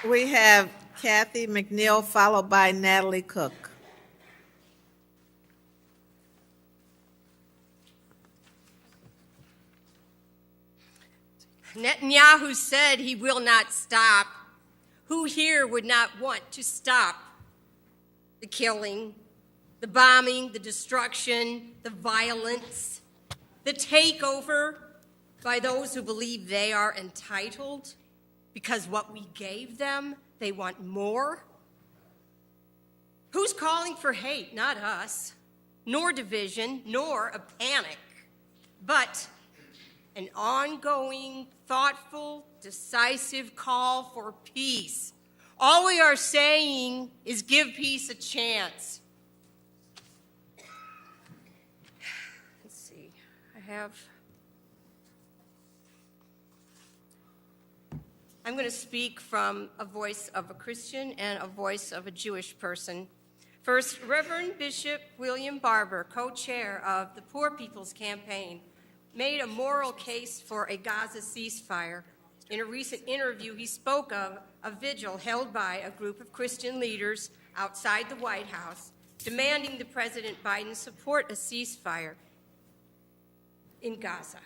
We have Kathy McNeil, followed by Natalie Cook. Netanyahu said he will not stop. Who here would not want to stop the killing, the bombing, the destruction, the violence, the takeover by those who believe they are entitled because what we gave them, they want more? Who's calling for hate? Not us, nor division, nor a panic, but an ongoing, thoughtful, decisive call for peace. All we are saying is give peace a chance. Let's see, I'm going to speak from a voice of a Christian and a voice of a Jewish person. First, Reverend Bishop William Barber, co-chair of the Poor People's Campaign, made a moral case for a Gaza ceasefire. In a recent interview, he spoke of a vigil held by a group of Christian leaders outside the White House, demanding that President Biden support a ceasefire in Gaza.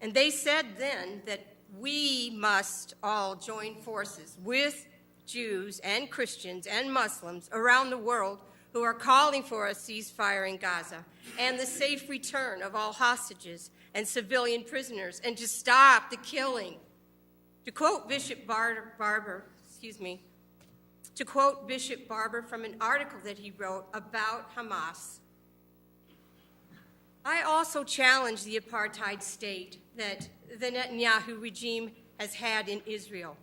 And they said then that we must all join forces with Jews and Christians and Muslims around the world who are calling for a ceasefire in Gaza and the safe return of all hostages and civilian prisoners and to stop the killing. To quote Bishop Barber from an article that he wrote about Hamas, I also challenge the apartheid state that the Netanyahu regime has had in Israel.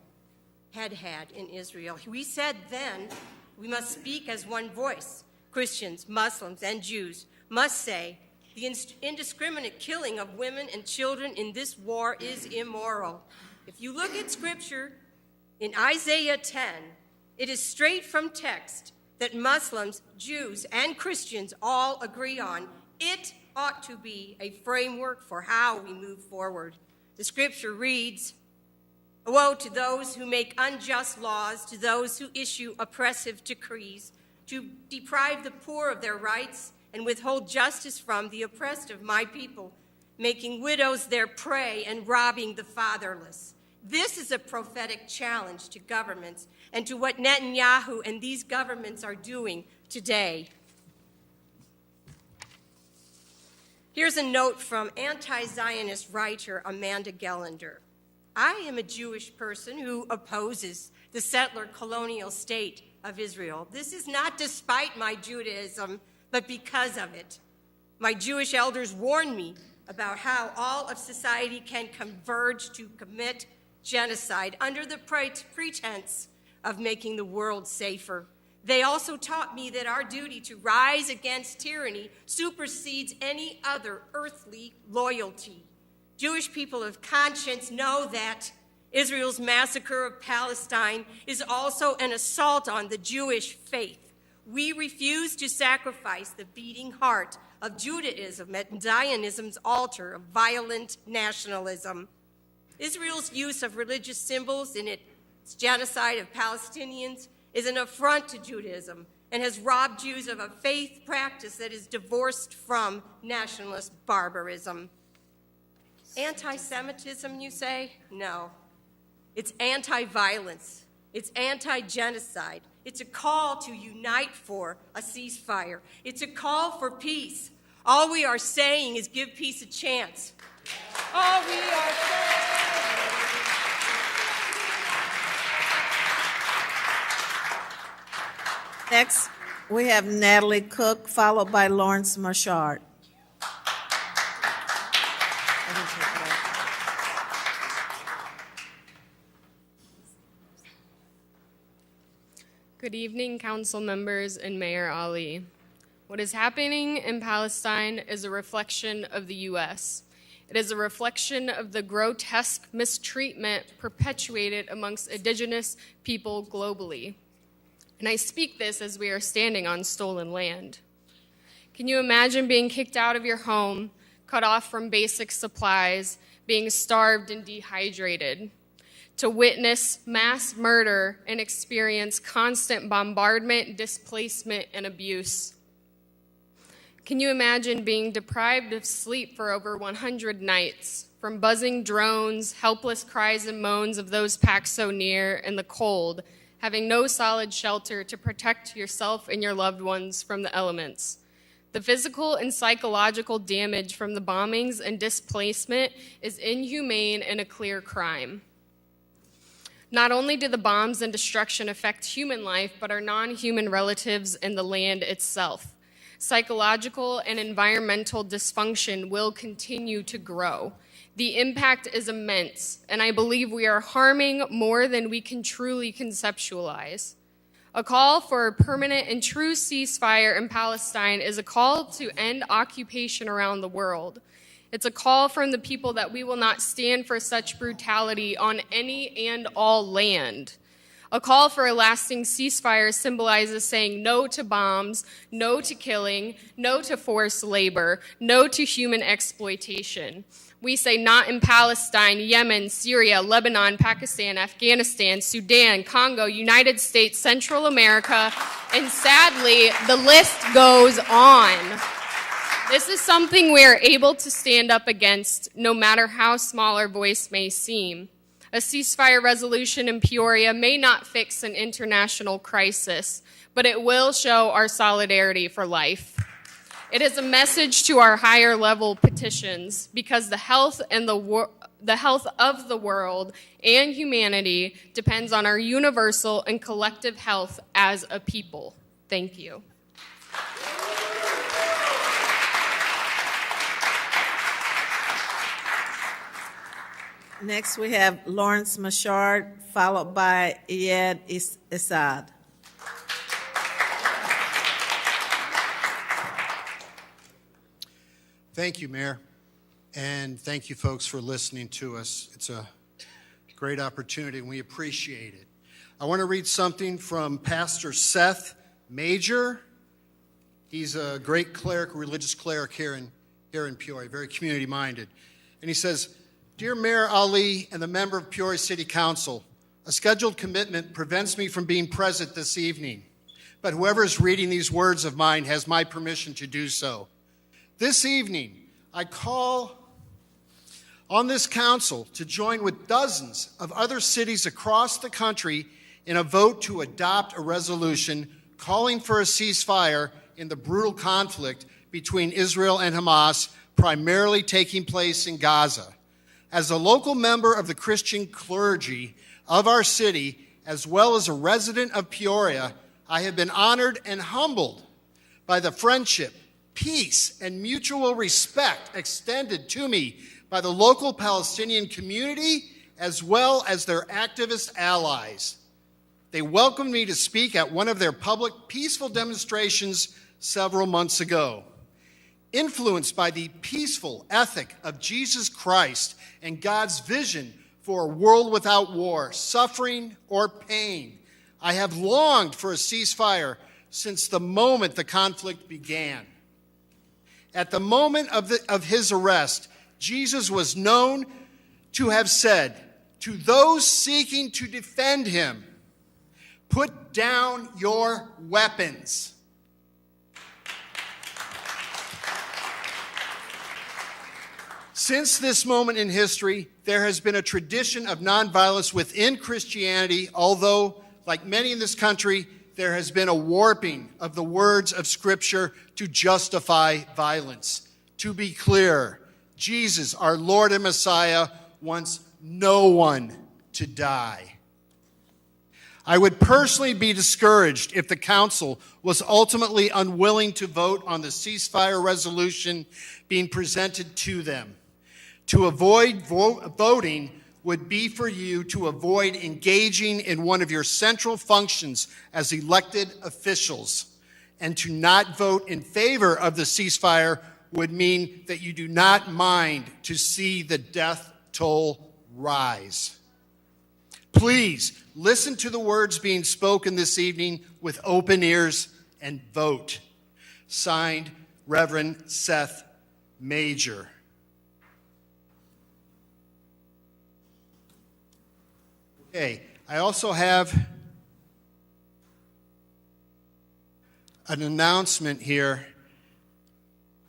We said then we must speak as one voice. Christians, Muslims, and Jews must say the indiscriminate killing of women and children in this war is immoral. If you look at Scripture in Isaiah 10, it is straight from text that Muslims, Jews, and Christians all agree on. It ought to be a framework for how we move forward. The Scripture reads, "Woe to those who make unjust laws, to those who issue oppressive decrees, to deprive the poor of their rights and withhold justice from the oppressed of my people, making widows their prey and robbing the fatherless." This is a prophetic challenge to governments and to what Netanyahu and these governments are doing today. Here's a note from anti-Zionist writer Amanda Gellender. I am a Jewish person who opposes the settler colonial state of Israel. This is not despite my Judaism, but because of it. My Jewish elders warned me about how all of society can converge to commit genocide under the pretense of making the world safer. They also taught me that our duty to rise against tyranny supersedes any other earthly loyalty. Jewish people of conscience know that Israel's massacre of Palestine is also an assault on the Jewish faith. We refuse to sacrifice the beating heart of Judaism at Zionism's altar of violent nationalism. Israel's use of religious symbols in its genocide of Palestinians is an affront to Judaism and has robbed Jews of a faith practice that is divorced from nationalist barbarism. Anti-Semitism, you say? No. It's anti-violence. It's anti-genocide. It's a call to unite for a ceasefire. It's a call for peace. All we are saying is give peace a chance. All we are saying. Next, we have Natalie Cook, followed by Lawrence Marchard. Good evening, council members and Mayor Ali. What is happening in Palestine is a reflection of the U.S. It is a reflection of the grotesque mistreatment perpetuated amongst indigenous people globally. And I speak this as we are standing on stolen land. Can you imagine being kicked out of your home, cut off from basic supplies, being starved and dehydrated? to witness mass murder and experience constant bombardment, displacement, and abuse. Can you imagine being deprived of sleep for over 100 nights, from buzzing drones, helpless cries and moans of those packed so near, and the cold, having no solid shelter to protect yourself and your loved ones from the elements? The physical and psychological damage from the bombings and displacement is inhumane and a clear crime. Not only do the bombs and destruction affect human life, but our non-human relatives and the land itself. Psychological and environmental dysfunction will continue to grow. The impact is immense, and I believe we are harming more than we can truly conceptualize. A call for a permanent and true ceasefire in Palestine is a call to end occupation around the world. It's a call from the people that we will not stand for such brutality on any and all land. A call for a lasting ceasefire symbolizes saying no to bombs, no to killing, no to forced labor, no to human exploitation. We say not in Palestine, Yemen, Syria, Lebanon, Pakistan, Afghanistan, Sudan, Congo, United States, Central America, and sadly, the list goes on. This is something we are able to stand up against, no matter how small our voice may seem. A ceasefire resolution in Peoria may not fix an international crisis, but it will show our solidarity for life. It is a message to our higher level petitions, because the health of the world and humanity depends on our universal and collective health as a people. Thank you. Next, we have Lawrence Machard, followed by Iyad Assad. Thank you, Mayor, and thank you, folks, for listening to us. It's a great opportunity, and we appreciate it. I want to read something from Pastor Seth Major. He's a great cleric, religious cleric here in Peoria, very community-minded. And he says, "Dear Mayor Ali and the member of Peoria City Council, a scheduled commitment prevents me from being present this evening, but whoever is reading these words of mine has my permission to do so. This evening, I call on this council to join with dozens of other cities across the country in a vote to adopt a resolution calling for a ceasefire in the brutal conflict between Israel and Hamas, primarily taking place in Gaza. As a local member of the Christian clergy of our city, as well as a resident of Peoria, I have been honored and humbled by the friendship, peace, and mutual respect extended to me by the local Palestinian community as well as their activist allies. They welcomed me to speak at one of their public peaceful demonstrations several months ago. Influenced by the peaceful ethic of Jesus Christ and God's vision for a world without war, suffering, or pain, I have longed for a ceasefire since the moment the conflict began. At the moment of his arrest, Jesus was known to have said to those seeking to defend him, "Put down your weapons." Since this moment in history, there has been a tradition of nonviolence within Christianity, although, like many in this country, there has been a warping of the words of Scripture to justify violence. To be clear, Jesus, our Lord and Messiah, wants no one to die. I would personally be discouraged if the council was ultimately unwilling to vote on the ceasefire resolution being presented to them. To avoid voting would be for you to avoid engaging in one of your central functions as elected officials. And to not vote in favor of the ceasefire would mean that you do not mind to see the death toll rise. Please listen to the words being spoken this evening with open ears and vote. Signed, Reverend Seth Major. Okay, I also have an announcement here.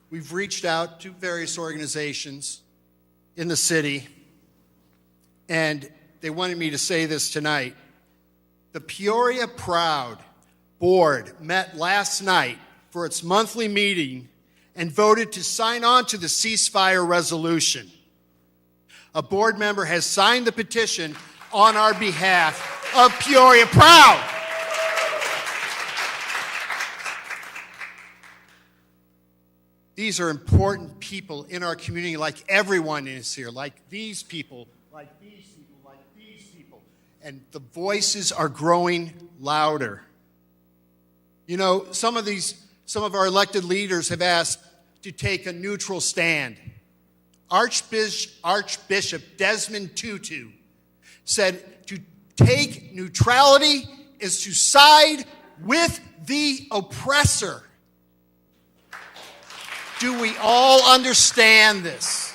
We've reached out to various organizations in the city, and they wanted me to say this tonight. The Peoria Proud Board met last night for its monthly meeting and voted to sign on to the ceasefire resolution. A board member has signed the petition on our behalf of Peoria Proud. These are important people in our community, like everyone is here, like these people, like these people, like these people. And the voices are growing louder. You know, some of our elected leaders have asked to take a neutral stand. Archbishop Desmond Tutu said to take neutrality is to side with the oppressor. Do we all understand this?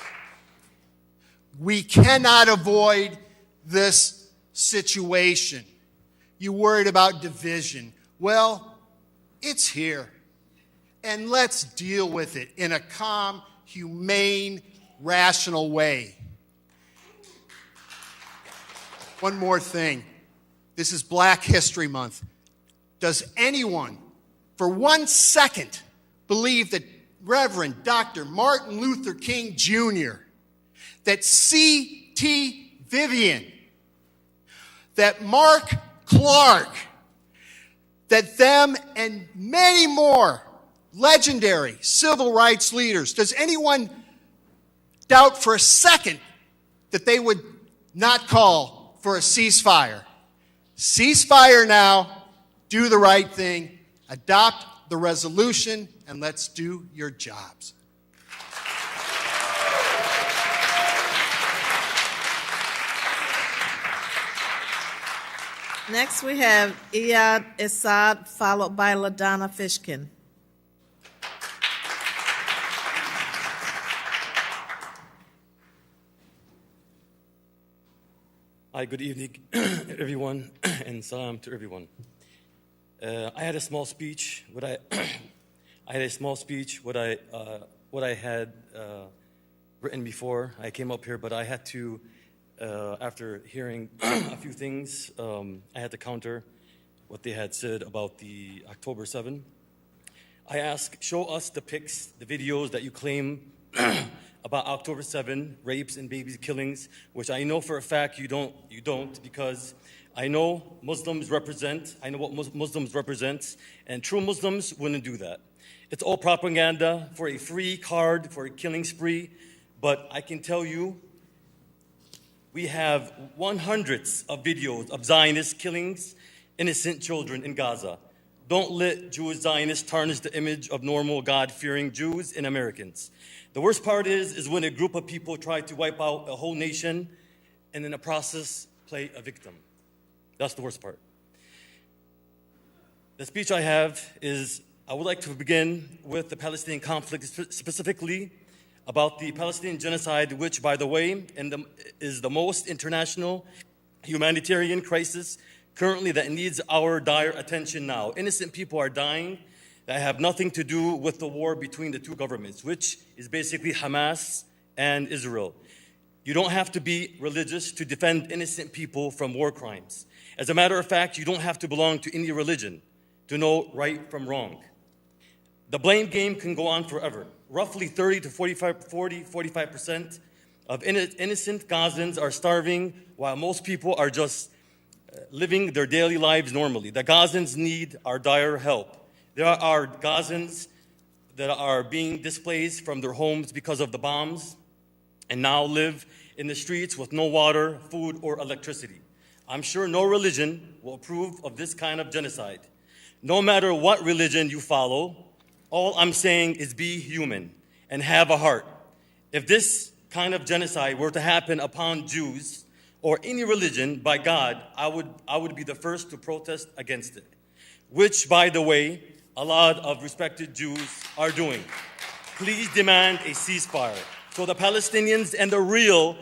We cannot avoid this situation. You worried about division. Well, it's here. And let's deal with it in a calm, humane, rational way. One more thing. This is Black History Month. Does anyone, for 1 second, believe that Reverend Dr. Martin Luther King Jr., that C.T. Vivian, that Mark Clark, that them and many more legendary civil rights leaders, does anyone doubt for a second that they would not call for a ceasefire? Ceasefire now, do the right thing, adopt the resolution, and let's do your jobs. Next, we have Iyad Assad, followed by LaDonna Fishkin. Hi, good evening, everyone, and salam to everyone. I had a small speech. What I had written before I came up here, but I had to, after hearing a few things, I had to counter what they had said about the October 7. I asked, show us the pics, the videos that you claim about October 7 rapes and baby killings, which I know for a fact you don't, because I know Muslims represent, I know what Muslims represent, and true Muslims wouldn't do that. It's all propaganda for a free card, for a killing spree, but I can tell you, we have hundreds of videos of Zionist killings, innocent children in Gaza. Don't let Jewish Zionists tarnish the image of normal, God-fearing Jews and Americans. The worst part is when a group of people try to wipe out a whole nation and in the process play a victim. That's the worst part. The speech I have is, I would like to begin with the Palestinian conflict, specifically about the Palestinian genocide, which, by the way, is the most international humanitarian crisis currently that needs our dire attention now. Innocent people are dying that have nothing to do with the war between the two governments, which is basically Hamas and Israel. You don't have to be religious to defend innocent people from war crimes. As a matter of fact, you don't have to belong to any religion to know right from wrong. The blame game can go on forever. Roughly 45% of innocent Gazans are starving, while most people are just living their daily lives normally. The Gazans need our dire help. There are Gazans that are being displaced from their homes because of the bombs and now live in the streets with no water, food, or electricity. I'm sure no religion will approve of this kind of genocide. No matter what religion you follow, all I'm saying is be human and have a heart. If this kind of genocide were to happen upon Jews or any religion, by God, I would be the first to protest against it, which, by the way, a lot of respected Jews are doing. Please demand a ceasefire so the Palestinians and the real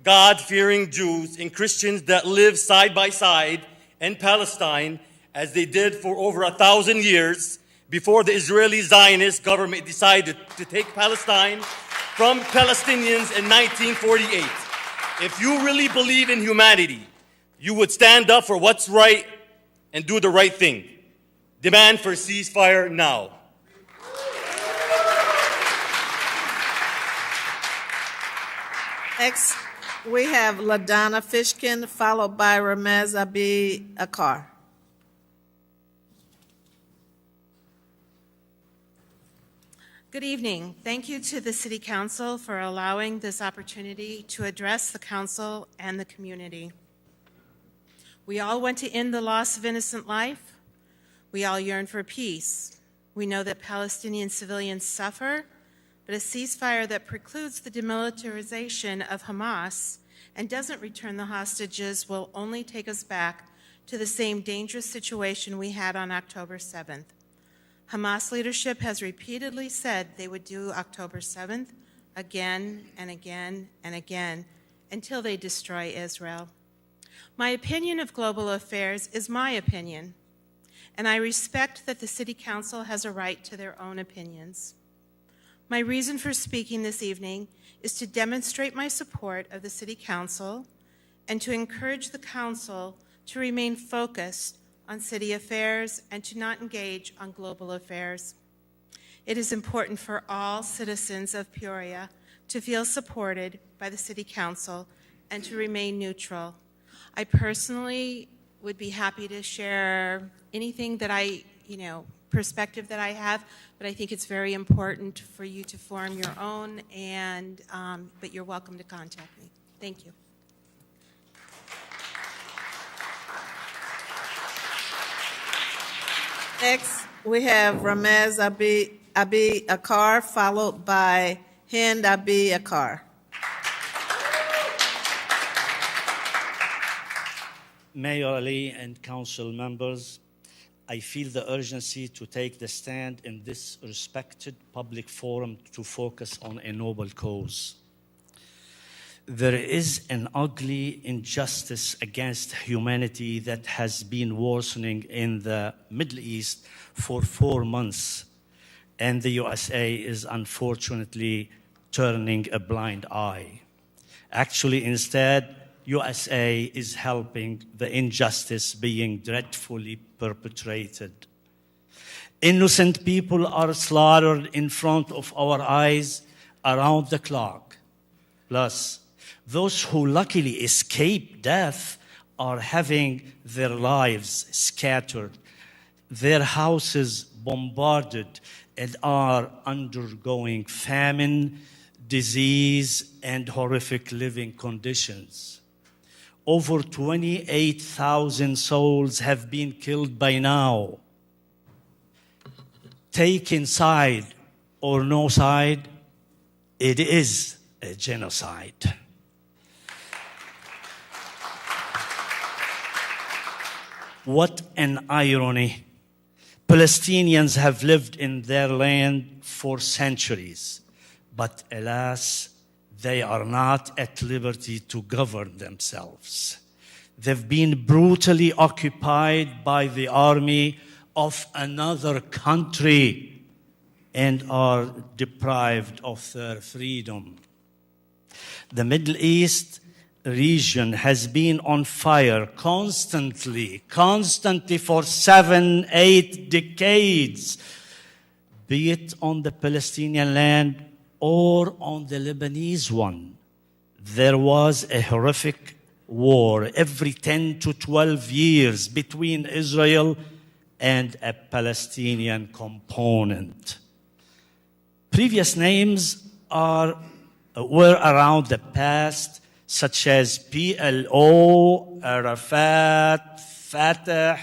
God-fearing Jews and Christians that live side by side in Palestine as they did for over 1,000 years before the Israeli Zionist government decided to take Palestine from Palestinians in 1948. If you really believe in humanity, you would stand up for what's right and do the right thing. Demand for ceasefire now. Next, we have LaDonna Fishkin, followed by Ramez Abi Akar. Good evening. Thank you to the City Council for allowing this opportunity to address the Council and the community. We all want to end the loss of innocent life. We all yearn for peace. We know that Palestinian civilians suffer, but a ceasefire that precludes the demilitarization of Hamas and doesn't return the hostages will only take us back to the same dangerous situation we had on October 7th. Hamas leadership has repeatedly said they would do October 7th again and again and again until they destroy Israel. My opinion of global affairs is my opinion, and I respect that the City Council has a right to their own opinions. My reason for speaking this evening is to demonstrate my support of the City Council and to encourage the Council to remain focused on city affairs and to not engage on global affairs. It is important for all citizens of Peoria to feel supported by the City Council and to remain neutral. I personally would be happy to share anything that perspective that I have, but I think it's very important for you to form your own, but you're welcome to contact me. Thank you. Next, we have Ramez Abi Akar, followed by Hind Abi Akar. Mayor Ali and council members, I feel the urgency to take the stand in this respected public forum to focus on a noble cause. There is an ugly injustice against humanity that has been worsening in the Middle East for 4 months, and the USA is unfortunately turning a blind eye. Actually, instead, USA is helping the injustice being dreadfully perpetrated. Innocent people are slaughtered in front of our eyes around the clock. Plus, those who luckily escape death are having their lives scattered, their houses bombarded, and are undergoing famine, disease, and horrific living conditions. Over 28,000 souls have been killed by now. Taking side or no side, it is a genocide. What an irony. Palestinians have lived in their land for centuries, but alas, they are not at liberty to govern themselves. They've been brutally occupied by the army of another country and are deprived of their freedom. The Middle East region has been on fire constantly for 7-8 decades, be it on the Palestinian land or on the Lebanese one. There was a horrific war every 10 to 12 years between Israel and a Palestinian component. Previous names were around the past, such as PLO, Arafat, Fatah,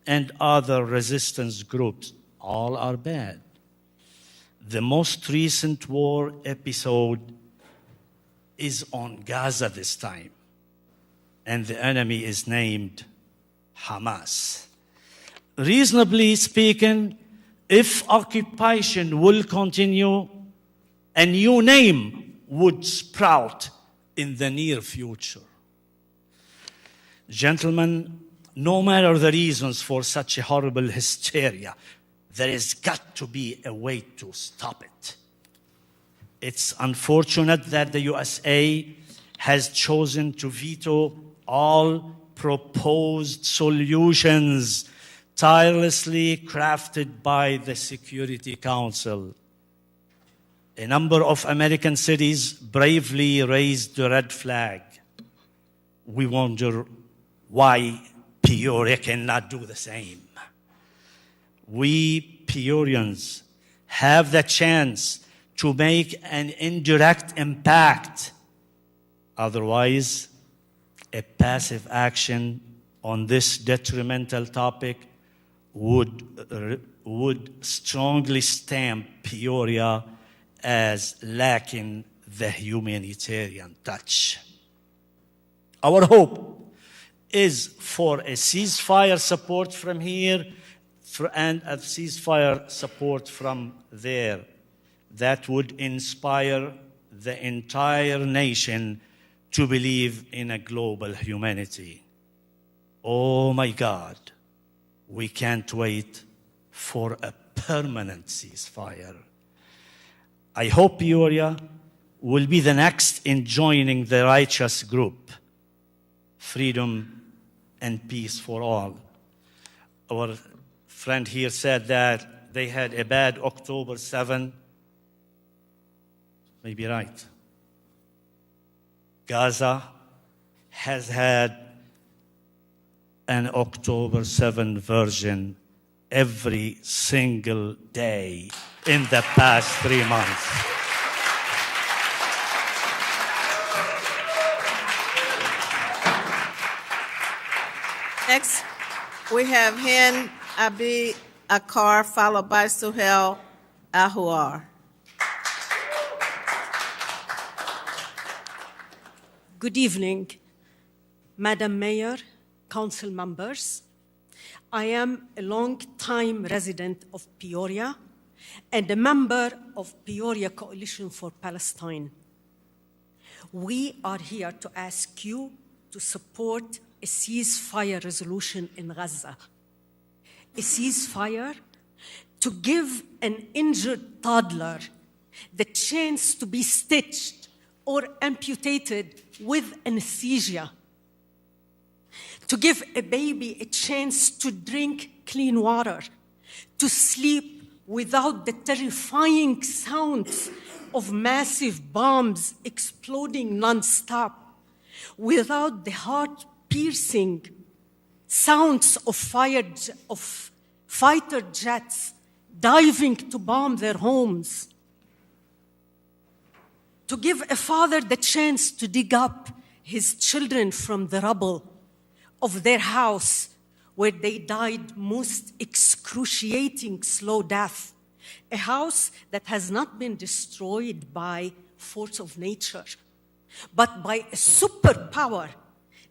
and other resistance groups. All are bad. The most recent war episode is on Gaza this time, and the enemy is named Hamas. Reasonably speaking, if occupation will continue, a new name would sprout in the near future. Gentlemen, no matter the reasons for such a horrible hysteria, there has got to be a way to stop it. It's unfortunate that the USA has chosen to veto all proposed solutions tirelessly crafted by the Security Council. A number of American cities bravely raised the red flag. We wonder why Peoria cannot do the same. We Peorians have the chance to make an indirect impact. Otherwise, a passive action on this detrimental topic would strongly stamp Peoria as lacking the humanitarian touch. Our hope is for a ceasefire support from here and a ceasefire support from there that would inspire the entire nation to believe in a global humanity. Oh my God, we can't wait for a permanent ceasefire. I hope Peoria will be the next in joining the righteous group, freedom and peace for all. Our friend here said that they had a bad October 7. Maybe right. Gaza has had an October 7 version every single day in the past 3 months. Next, we have Hind Abi Akar, followed by Suhail Ahuar. Good evening, Madam Mayor, council members. I am a long-time resident of Peoria and a member of Peoria Coalition for Palestine. We are here to ask you to support a ceasefire resolution in Gaza. A ceasefire to give an injured toddler the chance to be stitched or amputated with anesthesia, to give a baby a chance to drink clean water, to sleep without the terrifying sounds of massive bombs exploding nonstop, without the heart-piercing sounds of fighter jets diving to bomb their homes, to give a father the chance to dig up his children from the rubble of their house where they died most excruciating slow death, a house that has not been destroyed by force of nature, but by a superpower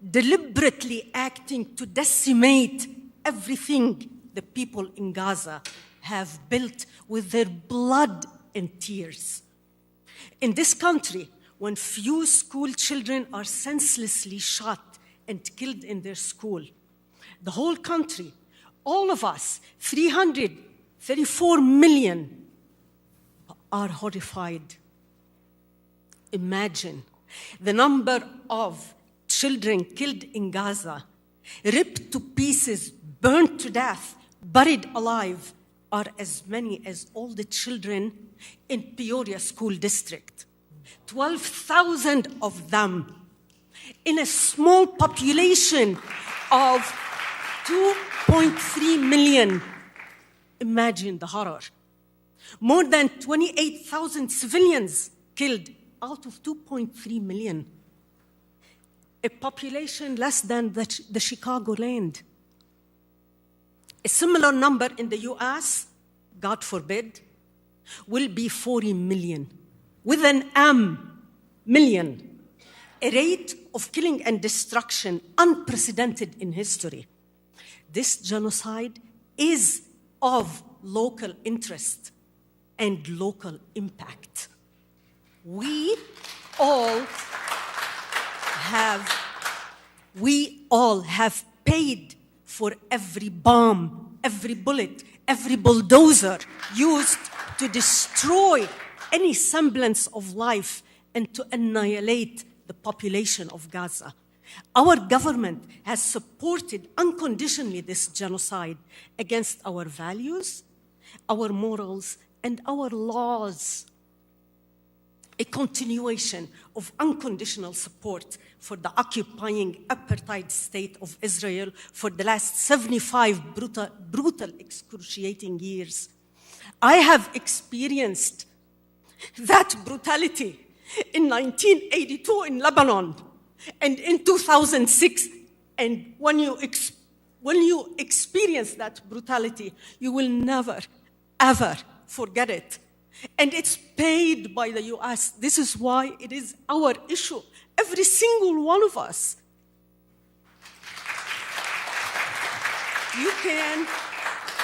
deliberately acting to decimate everything the people in Gaza have built with their blood and tears. In this country, when few school children are senselessly shot and killed in their school, the whole country, all of us, 334 million, are horrified. Imagine the number of children killed in Gaza, ripped to pieces, burned to death, buried alive, are as many as all the children in Peoria School District. 12,000 of them in a small population of 2.3 million. Imagine the horror. More than 28,000 civilians killed out of 2.3 million. A population less than the Chicagoland. A similar number in the US, God forbid, will be 40 million, with an M, million, a rate of killing and destruction unprecedented in history. This genocide is of local interest and local impact. We all have paid for every bomb, every bullet, every bulldozer used to destroy any semblance of life and to annihilate the population of Gaza. Our government has supported unconditionally this genocide against our values, our morals, and our laws. A continuation of unconditional support for the occupying apartheid state of Israel for the last 75 brutal, excruciating years. I have experienced that brutality in 1982 in Lebanon and in 2006. And when you experience that brutality, you will never, ever forget it. And it's paid by the US. This is why it is our issue. Every single one of us.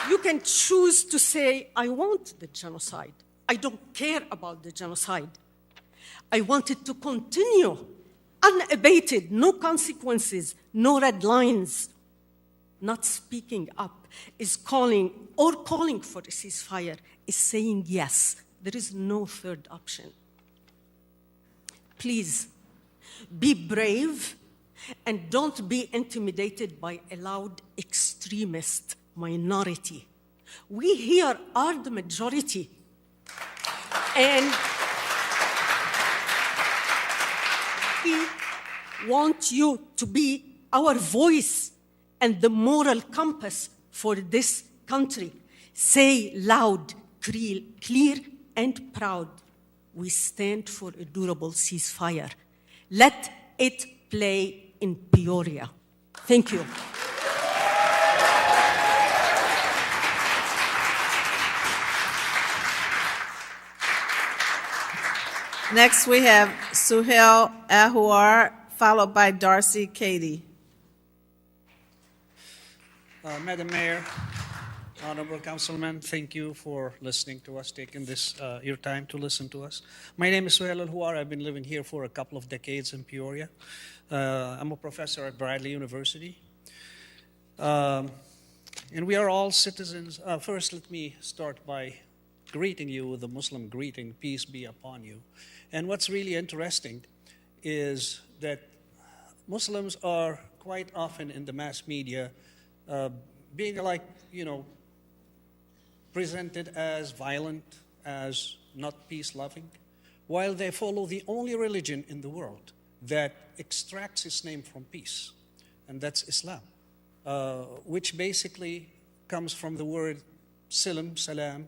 You can choose to say, I want the genocide. I don't care about the genocide. I want it to continue unabated, no consequences, no red lines. Not speaking up is calling for a ceasefire, is saying yes. There is no third option. Please, be brave and don't be intimidated by a loud extremist minority. We here are the majority. And we want you to be our voice and the moral compass for this country. Say loud, clear, and proud, we stand for a durable ceasefire. Let it play in Peoria. Thank you. Next, we have Suhail Ahuar, followed by Darcy Cady. Madam Mayor, Honorable Councilman, thank you for listening to us, taking your time to listen to us. My name is Suhail Ahuar. I've been living here for a couple of decades in Peoria. I'm a professor at Bradley University. And we are all citizens. First, let me start by greeting you with the Muslim greeting, peace be upon you. And what's really interesting is that Muslims are quite often in the mass media being presented as violent, as not peace-loving, while they follow the only religion in the world that extracts its name from peace, and that's Islam, which basically comes from the word Salam,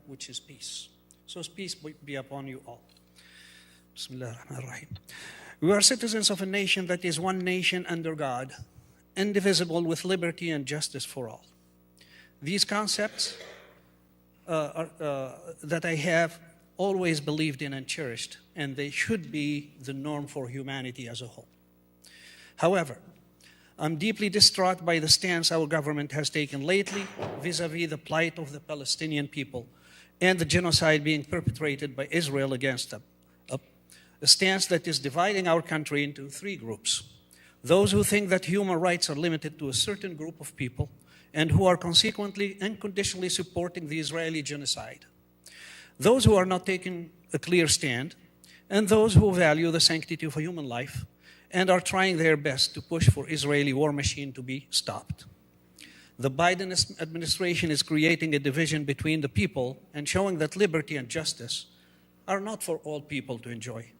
which is peace. So peace be upon you all. Bismillah ar-Rahman ar-Rahim. We are citizens of a nation that is one nation under God, indivisible, with liberty and justice for all. These concepts that I have always believed in and cherished, and they should be the norm for humanity as a whole. However, I'm deeply distraught by the stance our government has taken lately vis-à-vis the plight of the Palestinian people and the genocide being perpetrated by Israel against them. A stance that is dividing our country into three groups. Those who think that human rights are limited to a certain group of people and who are consequently unconditionally supporting the Israeli genocide. Those who are not taking a clear stand, and those who value the sanctity of a human life and are trying their best to push for Israeli war machine to be stopped. The Biden administration is creating a division between the people and showing that liberty and justice are not for all people to enjoy.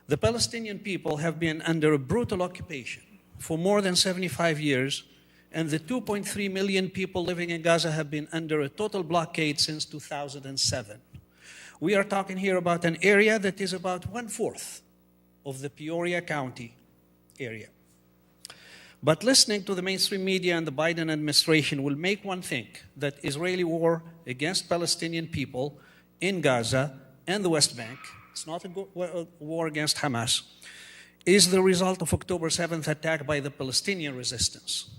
The Palestinian people have been under a brutal occupation for more than 75 years, and the 2.3 million people living in Gaza have been under a total blockade since 2007. We are talking here about an area that is about 1/4 of the Peoria County area. But listening to the mainstream media and the Biden administration will make one think that Israeli war against Palestinian people in Gaza and the West Bank, it's not a war against Hamas, is the result of October 7th attack by the Palestinian resistance.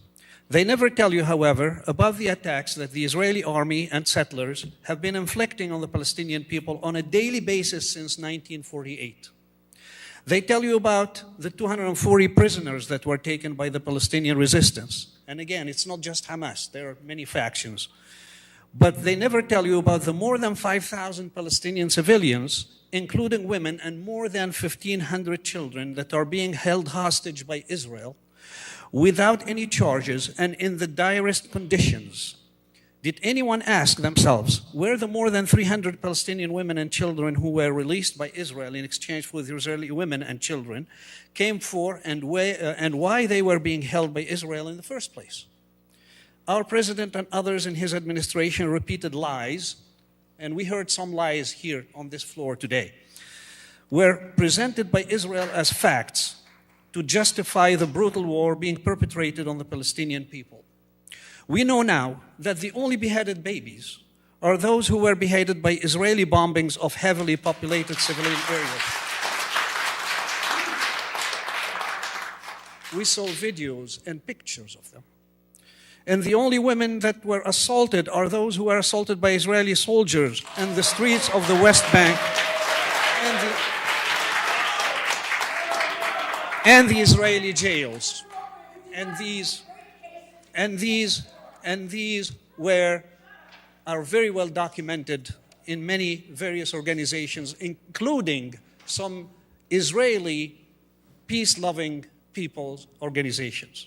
They never tell you, however, about the attacks that the Israeli army and settlers have been inflicting on the Palestinian people on a daily basis since 1948. They tell you about the 240 prisoners that were taken by the Palestinian resistance. And again, it's not just Hamas, there are many factions. But they never tell you about the more than 5,000 Palestinian civilians, including women, and more than 1,500 children that are being held hostage by Israel without any charges and in the direst conditions. Did anyone ask themselves where the more than 300 Palestinian women and children who were released by Israel in exchange for the Israeli women and children came for and why they were being held by Israel in the first place? Our president and others in his administration repeated lies, and we heard some lies here on this floor today, were presented by Israel as facts to justify the brutal war being perpetrated on the Palestinian people. We know now that the only beheaded babies are those who were beheaded by Israeli bombings of heavily populated civilian areas. We saw videos and pictures of them. And the only women that were assaulted are those who were assaulted by Israeli soldiers in the streets of the West Bank and the Israeli jails. And these are very well documented in many various organizations, including some Israeli peace-loving people's organizations.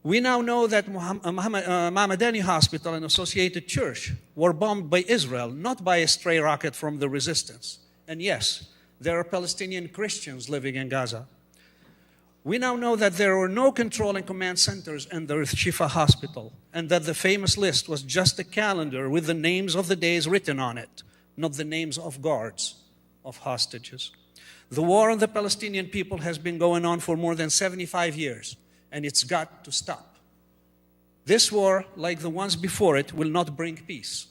We now know that Mahmadani Hospital and Associated Church were bombed by Israel, not by a stray rocket from the resistance. And yes, there are Palestinian Christians living in Gaza. We now know that there were no control and command centers in the Shifa Hospital, and that the famous list was just a calendar with the names of the days written on it, not the names of guards, of hostages. The war on the Palestinian people has been going on for more than 75 years, and it's got to stop. This war, like the ones before it, will not bring peace.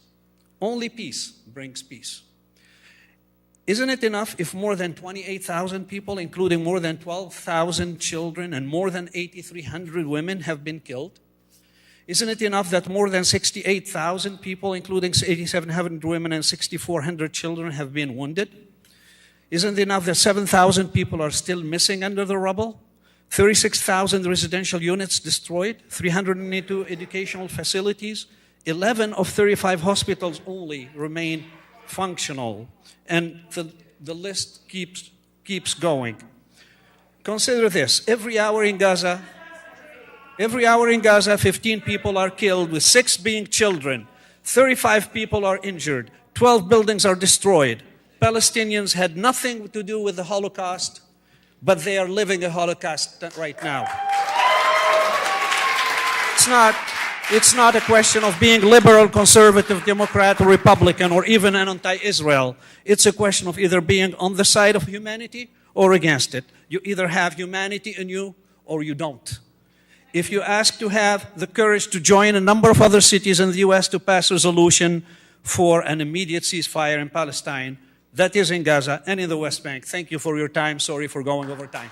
Only peace brings peace. Isn't it enough if more than 28,000 people, including more than 12,000 children and more than 8,300 women, have been killed? Isn't it enough that more than 68,000 people, including 8,700 women and 6,400 children, have been wounded? Isn't it enough that 7,000 people are still missing under the rubble? 36,000 residential units destroyed, 382 educational facilities, 11 of 35 hospitals only remain functional, and the list keeps going. Consider this: every hour in Gaza, 15 people are killed, with 6 being children. 35 people are injured. 12 buildings are destroyed. Palestinians had nothing to do with the Holocaust, but they are living a Holocaust right now. It's not a question of being liberal, conservative, Democrat, or Republican, or even an anti-Israel. It's a question of either being on the side of humanity or against it. You either have humanity in you or you don't. If you ask to have the courage to join a number of other cities in the U.S. to pass a resolution for an immediate ceasefire in Palestine, that is in Gaza and in the West Bank. Thank you for your time. Sorry for going over time.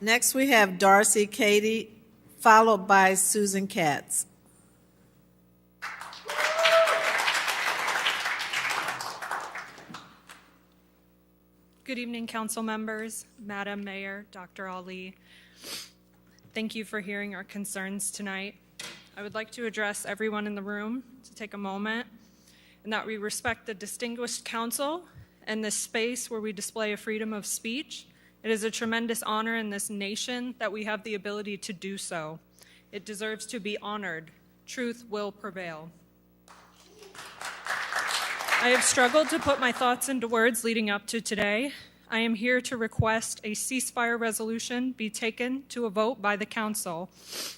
Next, we have Darcy Katie, followed by Susan Katz. Good evening, council members, Madam Mayor, Dr. Ali. Thank you for hearing our concerns tonight. I would like to address everyone in the room to take a moment and that we respect the distinguished council and this space where we display a freedom of speech. It is a tremendous honor in this nation that we have the ability to do so. It deserves to be honored. Truth will prevail. I have struggled to put my thoughts into words leading up to today. I am here to request a ceasefire resolution be taken to a vote by the council.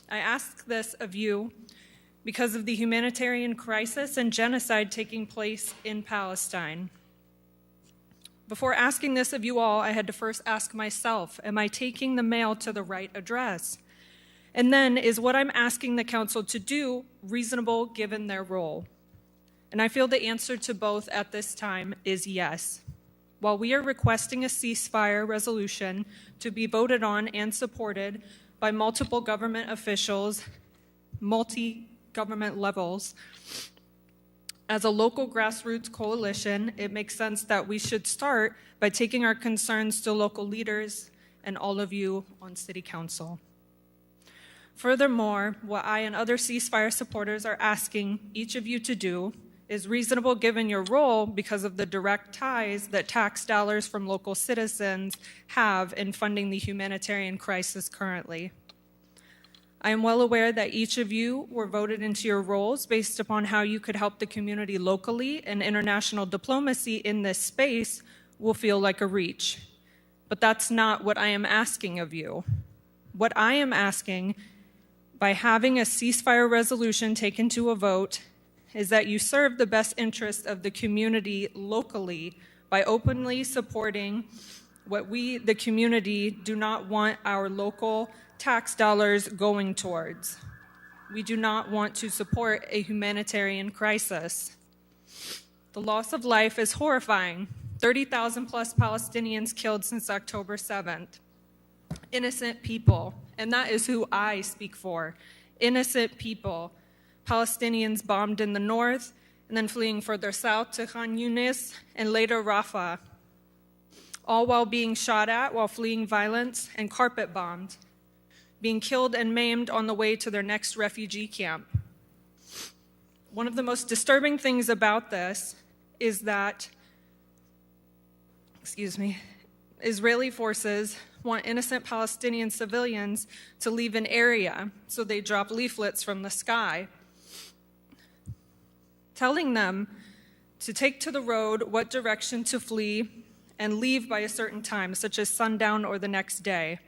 I ask this of you because of the humanitarian crisis and genocide taking place in Palestine. Before asking this of you all, I had to first ask myself, am I taking the mail to the right address? And then, is what I'm asking the council to do reasonable given their role? And I feel the answer to both at this time is yes. While we are requesting a ceasefire resolution to be voted on and supported by multiple government officials, multi-government levels. As a local grassroots coalition, it makes sense that we should start by taking our concerns to local leaders and all of you on City Council. Furthermore, what I and other ceasefire supporters are asking each of you to do is reasonable given your role because of the direct ties that tax dollars from local citizens have in funding the humanitarian crisis currently. I am well aware that each of you were voted into your roles based upon how you could help the community locally, and international diplomacy in this space will feel like a reach. But that's not what I am asking of you. What I am asking, by having a ceasefire resolution taken to a vote, is that you serve the best interest of the community locally by openly supporting what we, the community, do not want our local tax dollars going towards. We do not want to support a humanitarian crisis. The loss of life is horrifying. 30,000 plus Palestinians killed since October 7th. Innocent people, and that is who I speak for. Innocent people. Palestinians bombed in the north and then fleeing further south to Khan Yunis and later Rafah, all while being shot at while fleeing violence and carpet bombed, being killed and maimed on the way to their next refugee camp. One of the most disturbing things about this is that, Israeli forces want innocent Palestinian civilians to leave an area, so they drop leaflets from the sky, telling them to take to the road, what direction to flee, and leave by a certain time, such as sundown or the next day.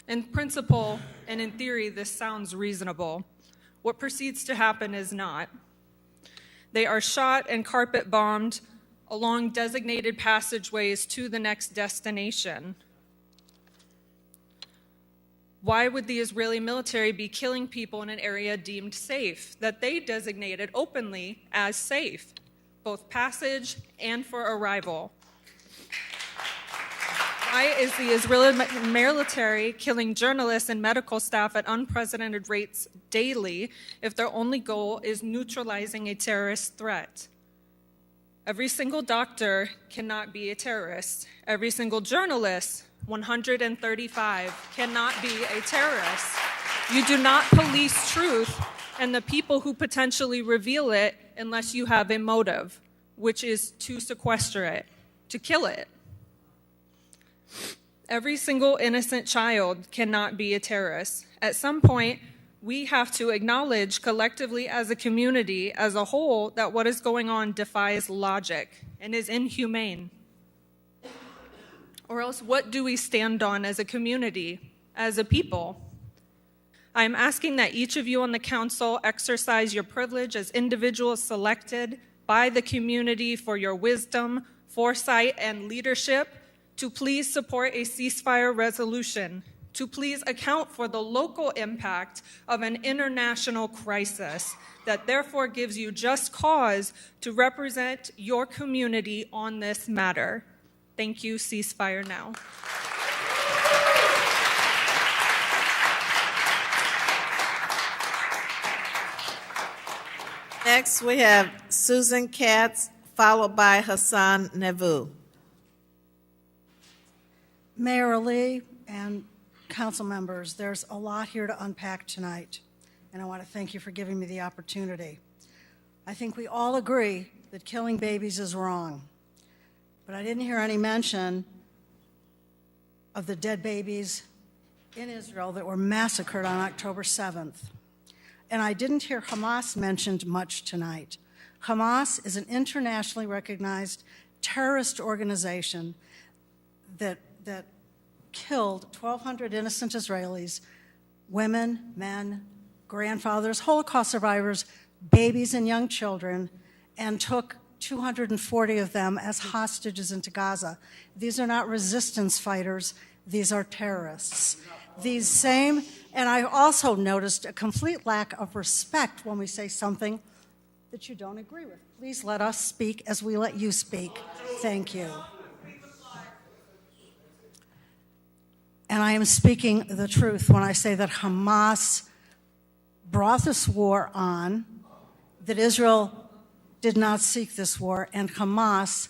In principle and in theory, this sounds reasonable. What proceeds to happen is not. They are shot and carpet bombed along designated passageways to the next destination. Why would the Israeli military be killing people in an area deemed safe that they designated openly as safe, both passage and for arrival? Why is the Israeli military killing journalists and medical staff at unprecedented rates daily if their only goal is neutralizing a terrorist threat? Every single doctor cannot be a terrorist. Every single journalist, 135, cannot be a terrorist. You do not police truth and the people who potentially reveal it unless you have a motive, which is to sequester it, to kill it. Every single innocent child cannot be a terrorist. At some point, we have to acknowledge collectively as a community, as a whole, that what is going on defies logic and is inhumane. Or else, what do we stand on as a community, as a people? I am asking that each of you on the council exercise your privilege as individuals selected by the community for your wisdom, foresight, and leadership to please support a ceasefire resolution, to please account for the local impact of an international crisis that therefore gives you just cause to represent your community on this matter. Thank you. Ceasefire now. Next, we have Susan Katz, followed by Hassan Nevu. Mayor Ali and council members, there's a lot here to unpack tonight, and I want to thank you for giving me the opportunity. I think we all agree that killing babies is wrong, but I didn't hear any mention of the dead babies in Israel that were massacred on October 7th. And I didn't hear Hamas mentioned much tonight. Hamas is an internationally recognized terrorist organization that killed 1,200 innocent Israelis, women, men, grandfathers, Holocaust survivors, babies and young children, and took 240 of them as hostages into Gaza. These are not resistance fighters, these are terrorists. And I also noticed a complete lack of respect when we say something that you don't agree with. Please let us speak as we let you speak. Thank you. And I am speaking the truth when I say that Hamas brought this war on, that Israel did not seek this war, and Hamas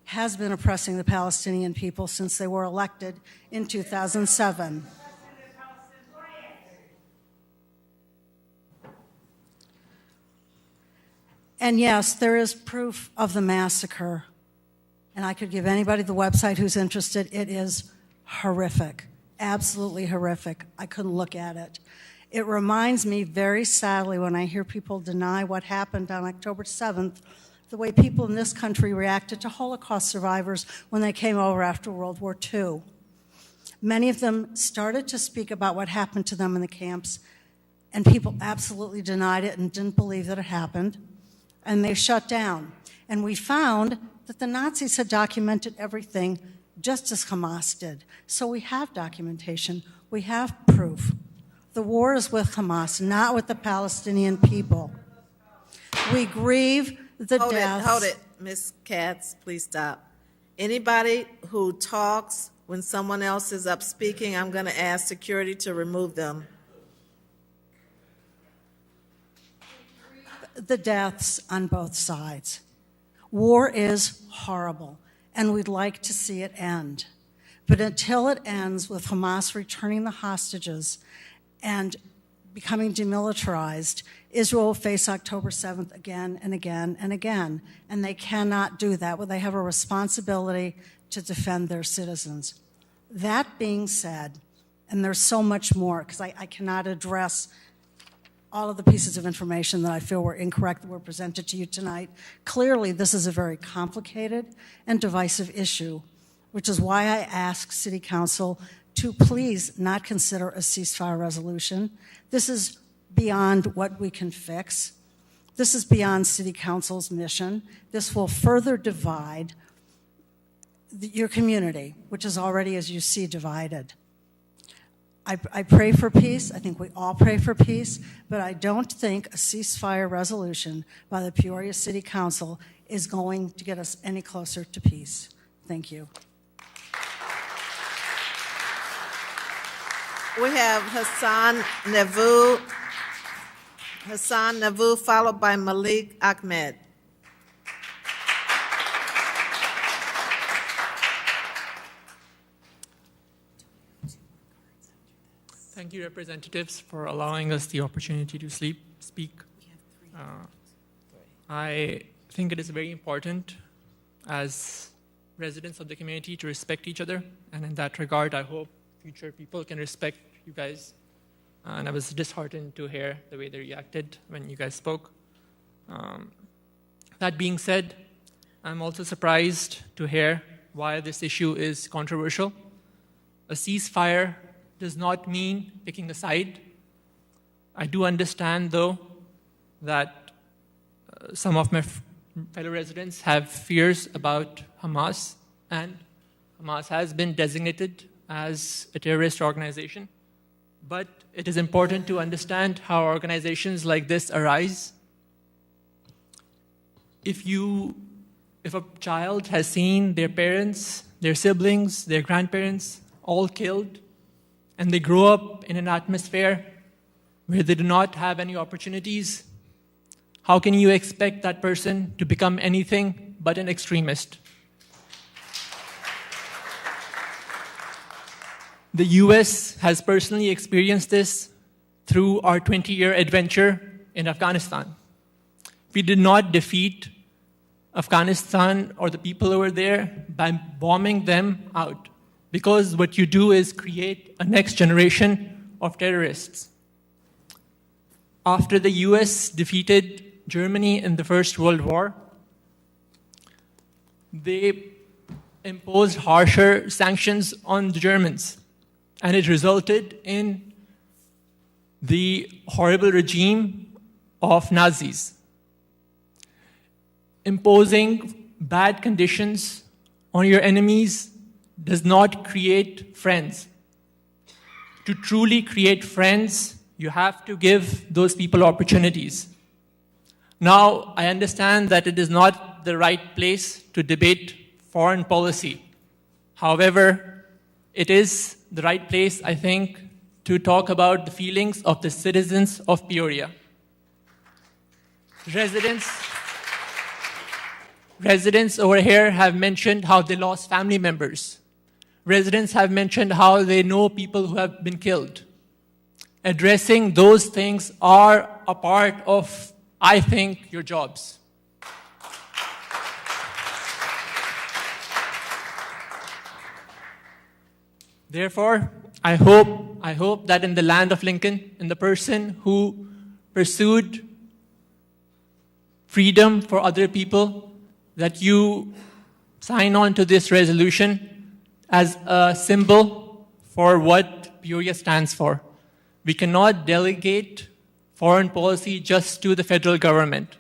has been oppressing the Palestinian people since they were elected in 2007. And yes, there is proof of the massacre. And I could give anybody the website who's interested. It is horrific, absolutely horrific. I couldn't look at it. It reminds me very sadly when I hear people deny what happened on October 7th, the way people in this country reacted to Holocaust survivors when they came over after World War II. Many of them started to speak about what happened to them in the camps, and people absolutely denied it and didn't believe that it happened, and they shut down. And we found that the Nazis had documented everything just as Hamas did. So we have documentation, we have proof. The war is with Hamas, not with the Palestinian people. We grieve the deaths. Hold it, Ms. Katz, please stop. Anybody who talks when someone else is up speaking, I'm going to ask security to remove them. The deaths on both sides. War is horrible, and we'd like to see it end. But until it ends with Hamas returning the hostages and becoming demilitarized, Israel will face October 7th again and again and again, and they cannot do that. Well, they have a responsibility to defend their citizens. That being said, and there's so much more, because I cannot address all of the pieces of information that I feel were incorrect that were presented to you tonight. Clearly, this is a very complicated and divisive issue, which is why I ask City Council to please not consider a ceasefire resolution. This is beyond what we can fix. This is beyond City Council's mission. This will further divide your community, which is already, as you see, divided. I pray for peace. I think we all pray for peace, but I don't think a ceasefire resolution by the Peoria City Council is going to get us any closer to peace. Thank you. We have Hassan Navu, followed by Malik Ahmed. Thank you, representatives, for allowing us the opportunity to speak. I think it is very important as residents of the community to respect each other, and in that regard, I hope future people can respect you guys. And I was disheartened to hear the way they reacted when you guys spoke. That being said, I'm also surprised to hear why this issue is controversial. A ceasefire does not mean picking a side. I do understand, though, that some of my fellow residents have fears about Hamas, and Hamas has been designated as a terrorist organization. But it is important to understand how organizations like this arise. If a child has seen their parents, their siblings, their grandparents all killed, and they grow up in an atmosphere where they do not have any opportunities, how can you expect that person to become anything but an extremist? The US has personally experienced this through our 20-year adventure in Afghanistan. We did not defeat Afghanistan or the people over there by bombing them out, because what you do is create a next generation of terrorists. After the US defeated Germany in the First World War, they imposed harsher sanctions on the Germans, and it resulted in the horrible regime of Nazis. Imposing bad conditions on your enemies does not create friends. To truly create friends, you have to give those people opportunities. Now, I understand that it is not the right place to debate foreign policy. However, it is the right place, I think, to talk about the feelings of the citizens of Peoria. Residents over here have mentioned how they lost family members. Residents have mentioned how they know people who have been killed. Addressing those things are a part of, I think, your jobs. Therefore, I hope that in the land of Lincoln, in the person who pursued freedom for other people, that you sign on to this resolution as a symbol for what Peoria stands for. We cannot delegate foreign policy just to the federal government.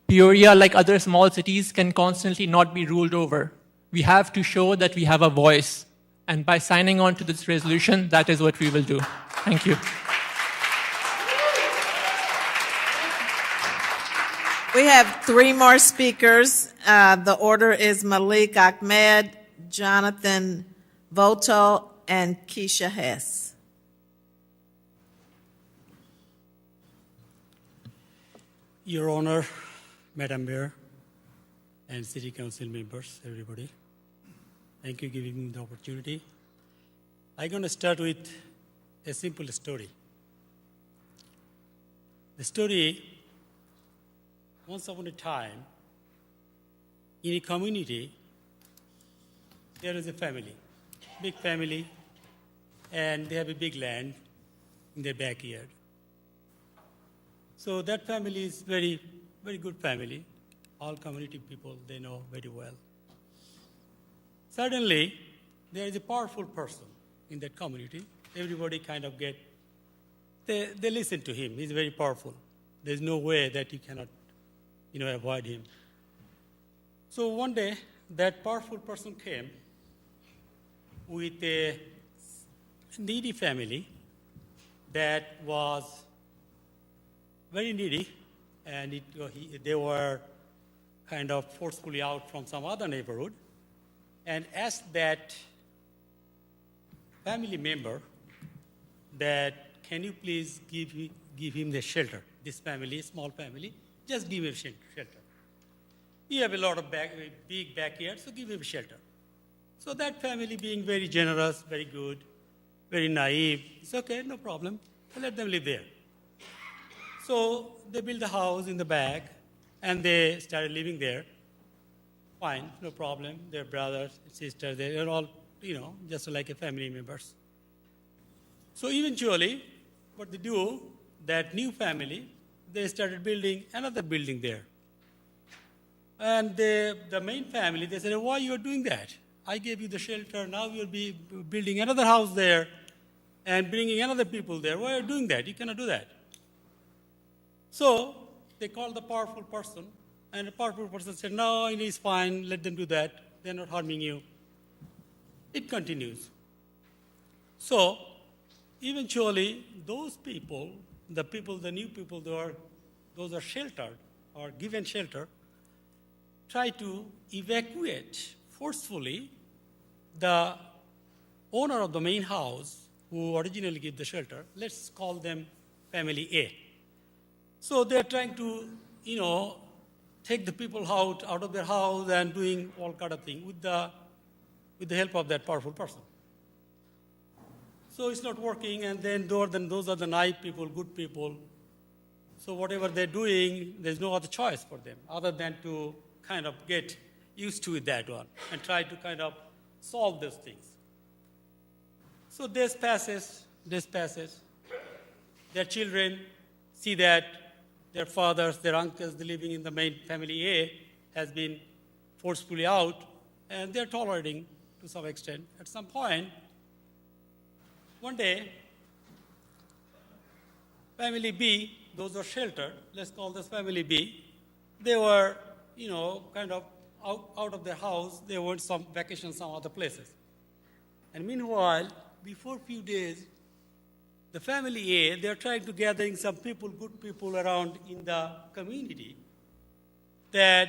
Peoria, like other small cities, can constantly not be ruled over. We have to show that we have a voice. And by signing on to this resolution, that is what we will do. Thank you. We have 3 more speakers. The order is Malik Ahmed, Jonathan Voto, and Keisha Hess. Your Honor, Madam Mayor, and City Council members, everybody, thank you for giving me the opportunity. I'm going to start with a simple story. The story, once upon a time, in a community, there is a family, big family, and they have a big land in their backyard. So that family is very, very good family. All community people, they know very well. Suddenly, there is a powerful person in that community. Everybody kind of they listen to him. He's very powerful. There's no way that you cannot, avoid him. So one day, that powerful person came with a needy family that was very needy, and they were kind of forcefully out from some other neighborhood, and asked that family member that, can you please give him the shelter? This family, small family, just give him shelter. You have a lot of big backyard, so give him shelter. So that family, being very generous, very good, very naive, it's okay, no problem. Let them live there. So they built a house in the back, and they started living there. Fine, no problem. Their brothers, sisters, they're all, just like a family members. So eventually, what they do, that new family, they started building another building there. And the main family, they said, why you are doing that? I gave you the shelter, now you'll be building another house there and bringing another people there. Why are you doing that? You cannot do that. So they called the powerful person, and the powerful person said, no, it is fine, let them do that. They're not harming you. It continues. So eventually, those people, the new people, those are sheltered or given shelter, try to evacuate forcefully the owner of the main house who originally gave the shelter. Let's call them family A. So they're trying to, take the people out of their house and doing all kind of things with the help of that powerful person. So it's not working, and then those are the naive people, good people. So whatever they're doing, there's no other choice for them other than to kind of get used to that one and try to kind of solve those things. So this passes. Their children see that their fathers, their uncles, they're living in the main family A, has been forcefully out, and they're tolerating to some extent. At some point, one day, family B, those are sheltered, let's call this family B, they were, kind of out of their house, they went some vacation some other places. And meanwhile, before a few days, the family A, they're trying to gathering some people, good people around in the community to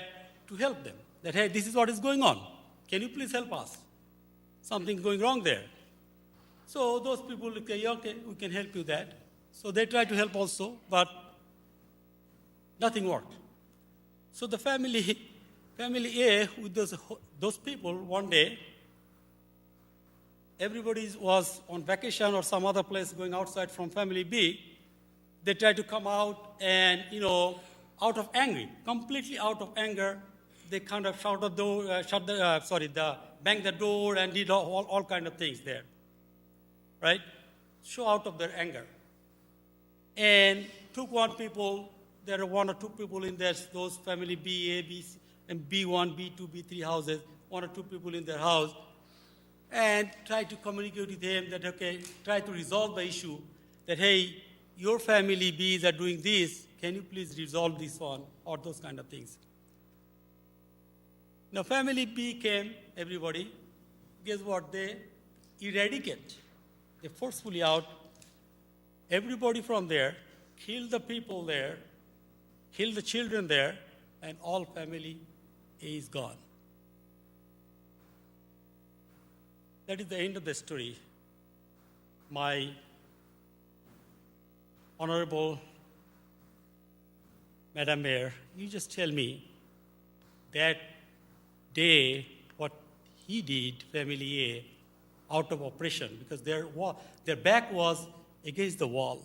help them. That, hey, this is what is going on. Can you please help us? Something's going wrong there. So those people say, okay, we can help you that. So they try to help also, but nothing worked. So the family A, with those people, one day, everybody was on vacation or some other place going outside from family B. They tried to come out and, out of anger, completely out of anger, they kind of banged the door and did all kind of things there, right? Show out of their anger. And took there are one or two people in there, those family B, A, B, C, and B1, B2, B3 houses, one or two people in their house, and tried to communicate with them that, okay, try to resolve the issue, that, hey, your family Bs are doing this, can you please resolve this one, or those kind of things. Now, family B came, everybody, guess what? They eradicate, they forcefully out everybody from there, kill the people there, kill the children there, and all family A is gone. That is the end of the story. My Honorable Madam Mayor, you just tell me that day what he did, family A, out of oppression, because their back was against the wall.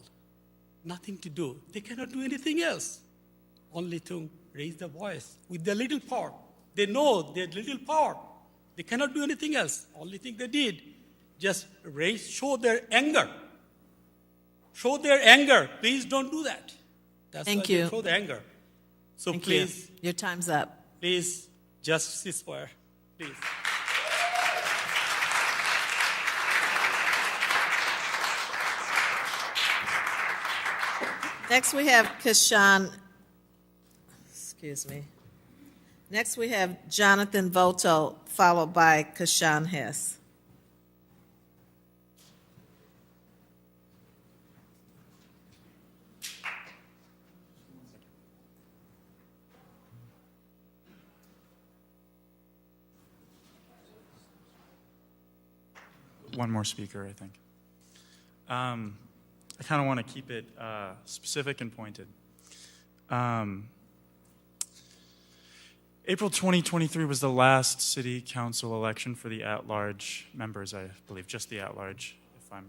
Nothing to do. They cannot do anything else. Only to raise the voice with their little power. They know their little power. They cannot do anything else. Only thing they did, just show their anger. Show their anger. Please don't do that. That's Thank why you. They show the anger. So Thank please. you. Your time's up. Please, just ceasefire. Please. Next we have Kashan. Excuse me. Next we have Jonathan Voto, followed by Kashan Hess. One more speaker, I think. I kind of want to keep it specific and pointed. April 2023 was the last city council election for the at-large members, I believe, just the at-large, if I'm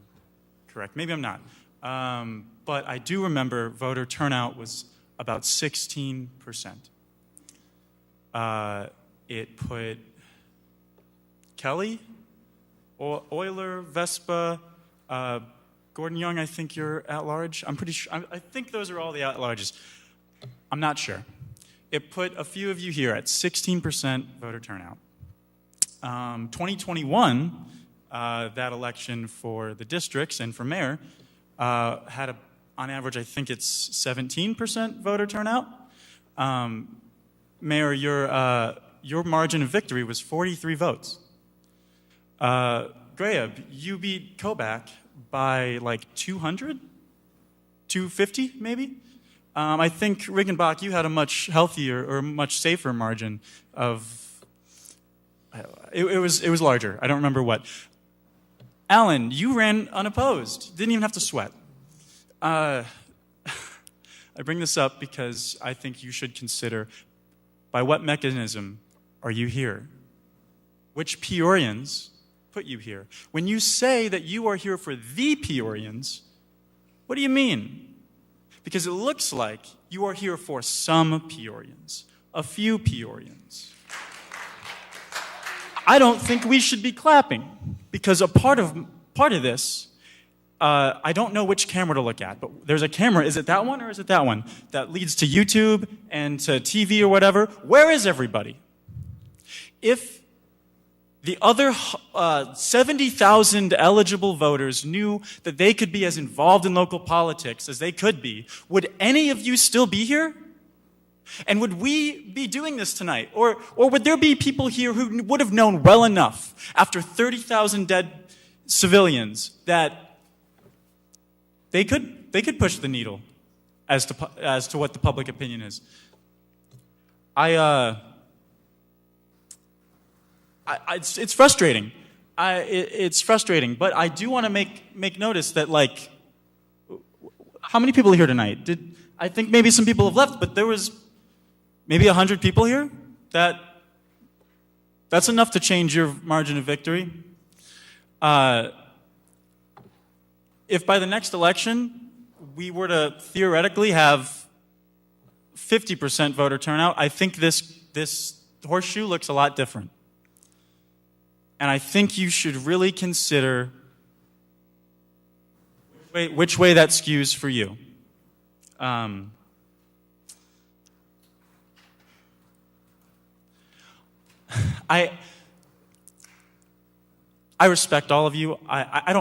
correct. Maybe I'm not. But I do remember voter turnout was about 16%. It put Kelly, Euler, Vespa, Gordon Young, I think you're at-large. I'm pretty sure. I think those are all the at-larges. I'm not sure. It put a few of you here at 16% voter turnout. 2021, that election for the districts and for mayor, had on average, I think it's 17% voter turnout. Mayor, your margin of victory was 43 votes. Graham, you beat Kobach by like 200? 250 maybe? I think Riggenbach, you had a much healthier or much safer margin of, it was larger. I don't remember what. Alan, you ran unopposed. Didn't even have to sweat. I bring this up because I think you should consider by what mechanism are you here? Which Peorians put you here? When you say that you are here for the Peorians, what do you mean? Because it looks like you are here for some Peorians, a few Peorians. I don't think we should be clapping, because a part of this, I don't know which camera to look at, but there's a camera, is it that one or is it that one, that leads to YouTube and to TV or whatever? Where is everybody? If the other 70,000 eligible voters knew that they could be as involved in local politics as they could be, would any of you still be here? And would we be doing this tonight? Or would there be people here who would have known well enough after 30,000 dead civilians that they could push the needle as to what the public opinion is? It's frustrating. it's frustrating. But I do want to make notice that, like, how many people are here tonight? I think maybe some people have left, but there was maybe 100 people here. That's enough to change your margin of victory. If by the next election we were to theoretically have 50% voter turnout, I think this horseshoe looks a lot different. And I think you should really consider which way that skews for you. I respect all of you. I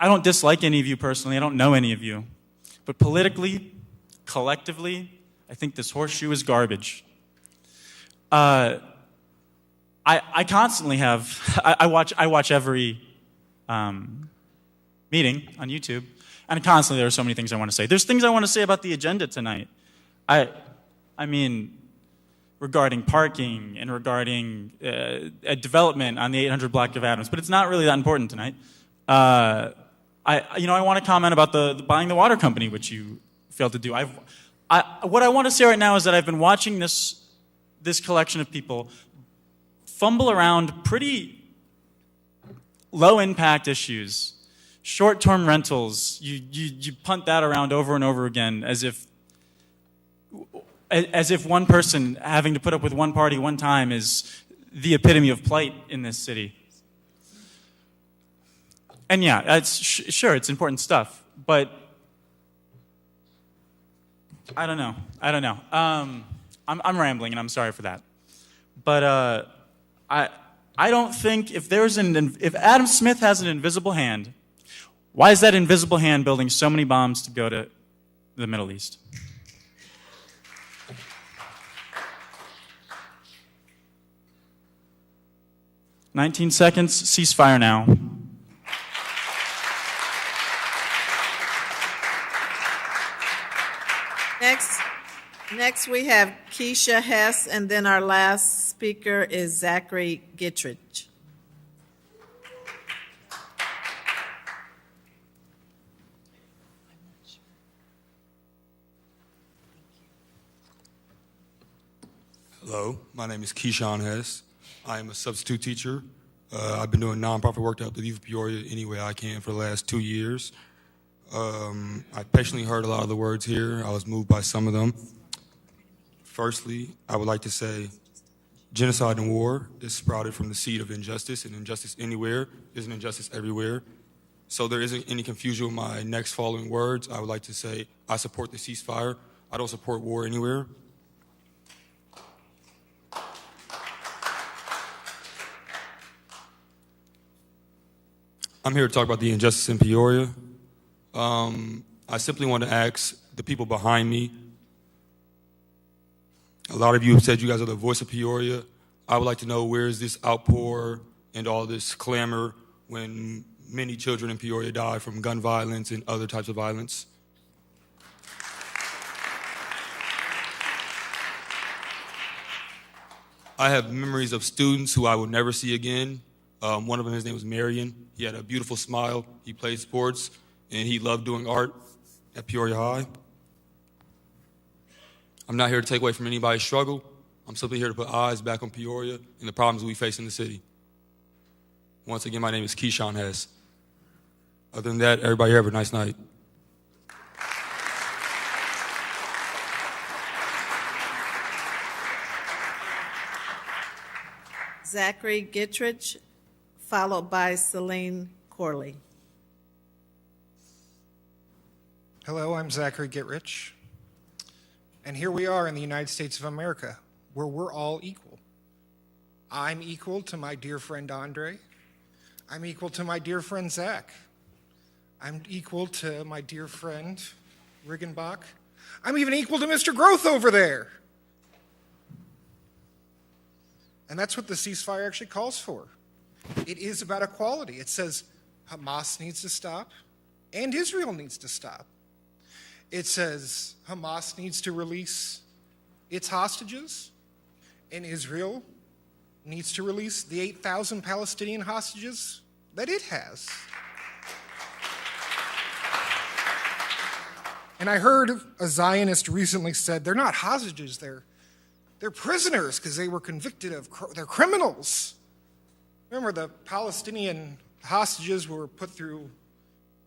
don't dislike any of you personally. I don't know any of you. But politically, collectively, I think this horseshoe is garbage. I constantly have, I watch every meeting on YouTube, and constantly there are so many things I want to say. There's things I want to say about the agenda tonight. I mean, regarding parking and regarding development on the 800 block of Adams, but it's not really that important tonight. I want to comment about the buying the water company, which you failed to do. What I want to say right now is that I've been watching this collection of people fumble around pretty low-impact issues, short-term rentals. You punt that around over and over again as if one person having to put up with one party one time is the epitome of plight in this city. And yeah, sure, it's important stuff, but I don't know. I'm rambling, and I'm sorry for that. But I don't think if Adam Smith has an invisible hand, why is that invisible hand building so many bombs to go to the Middle East? 19 seconds, ceasefire now. Next we have Keisha Hess, and then our last speaker is Zachary Gittridge. Hello, my name is Keyshawn Hess. I am a substitute teacher. I've been doing nonprofit work to help the youth of Peoria any way I can for the last 2 years. I patiently heard a lot of the words here. I was moved by some of them. Firstly, I would like to say genocide and war is sprouted from the seed of injustice, and injustice anywhere is an injustice everywhere. So there isn't any confusion with my next following words. I would like to say I support the ceasefire. I don't support war anywhere. I'm here to talk about the injustice in Peoria. I simply want to ask the people behind me. A lot of you have said you guys are the voice of Peoria. I would like to know, where is this outpour and all this clamor when many children in Peoria die from gun violence and other types of violence? I have memories of students who I will never see again. One of them, his name was Marion. He had a beautiful smile. He played sports, and he loved doing art at Peoria High. I'm not here to take away from anybody's struggle. I'm simply here to put eyes back on Peoria and the problems we face in the city. Once again, my name is Keyshawn Hess. Other than that, everybody have a nice night. Zachary Gittridge, followed by Celine Corley. Hello, I'm Zachary Gittridge. And here we are in the United States of America, where we're all equal. I'm equal to my dear friend Andre. I'm equal to my dear friend Zach. I'm equal to my dear friend Riggenbach. I'm even equal to Mr. Growth over there. And that's what the ceasefire actually calls for. It is about equality. It says Hamas needs to stop and Israel needs to stop. It says Hamas needs to release its hostages and Israel needs to release the 8,000 Palestinian hostages that it has. And I heard a Zionist recently said, they're not hostages, they're prisoners because they were convicted of, they're criminals. Remember, the Palestinian hostages were put through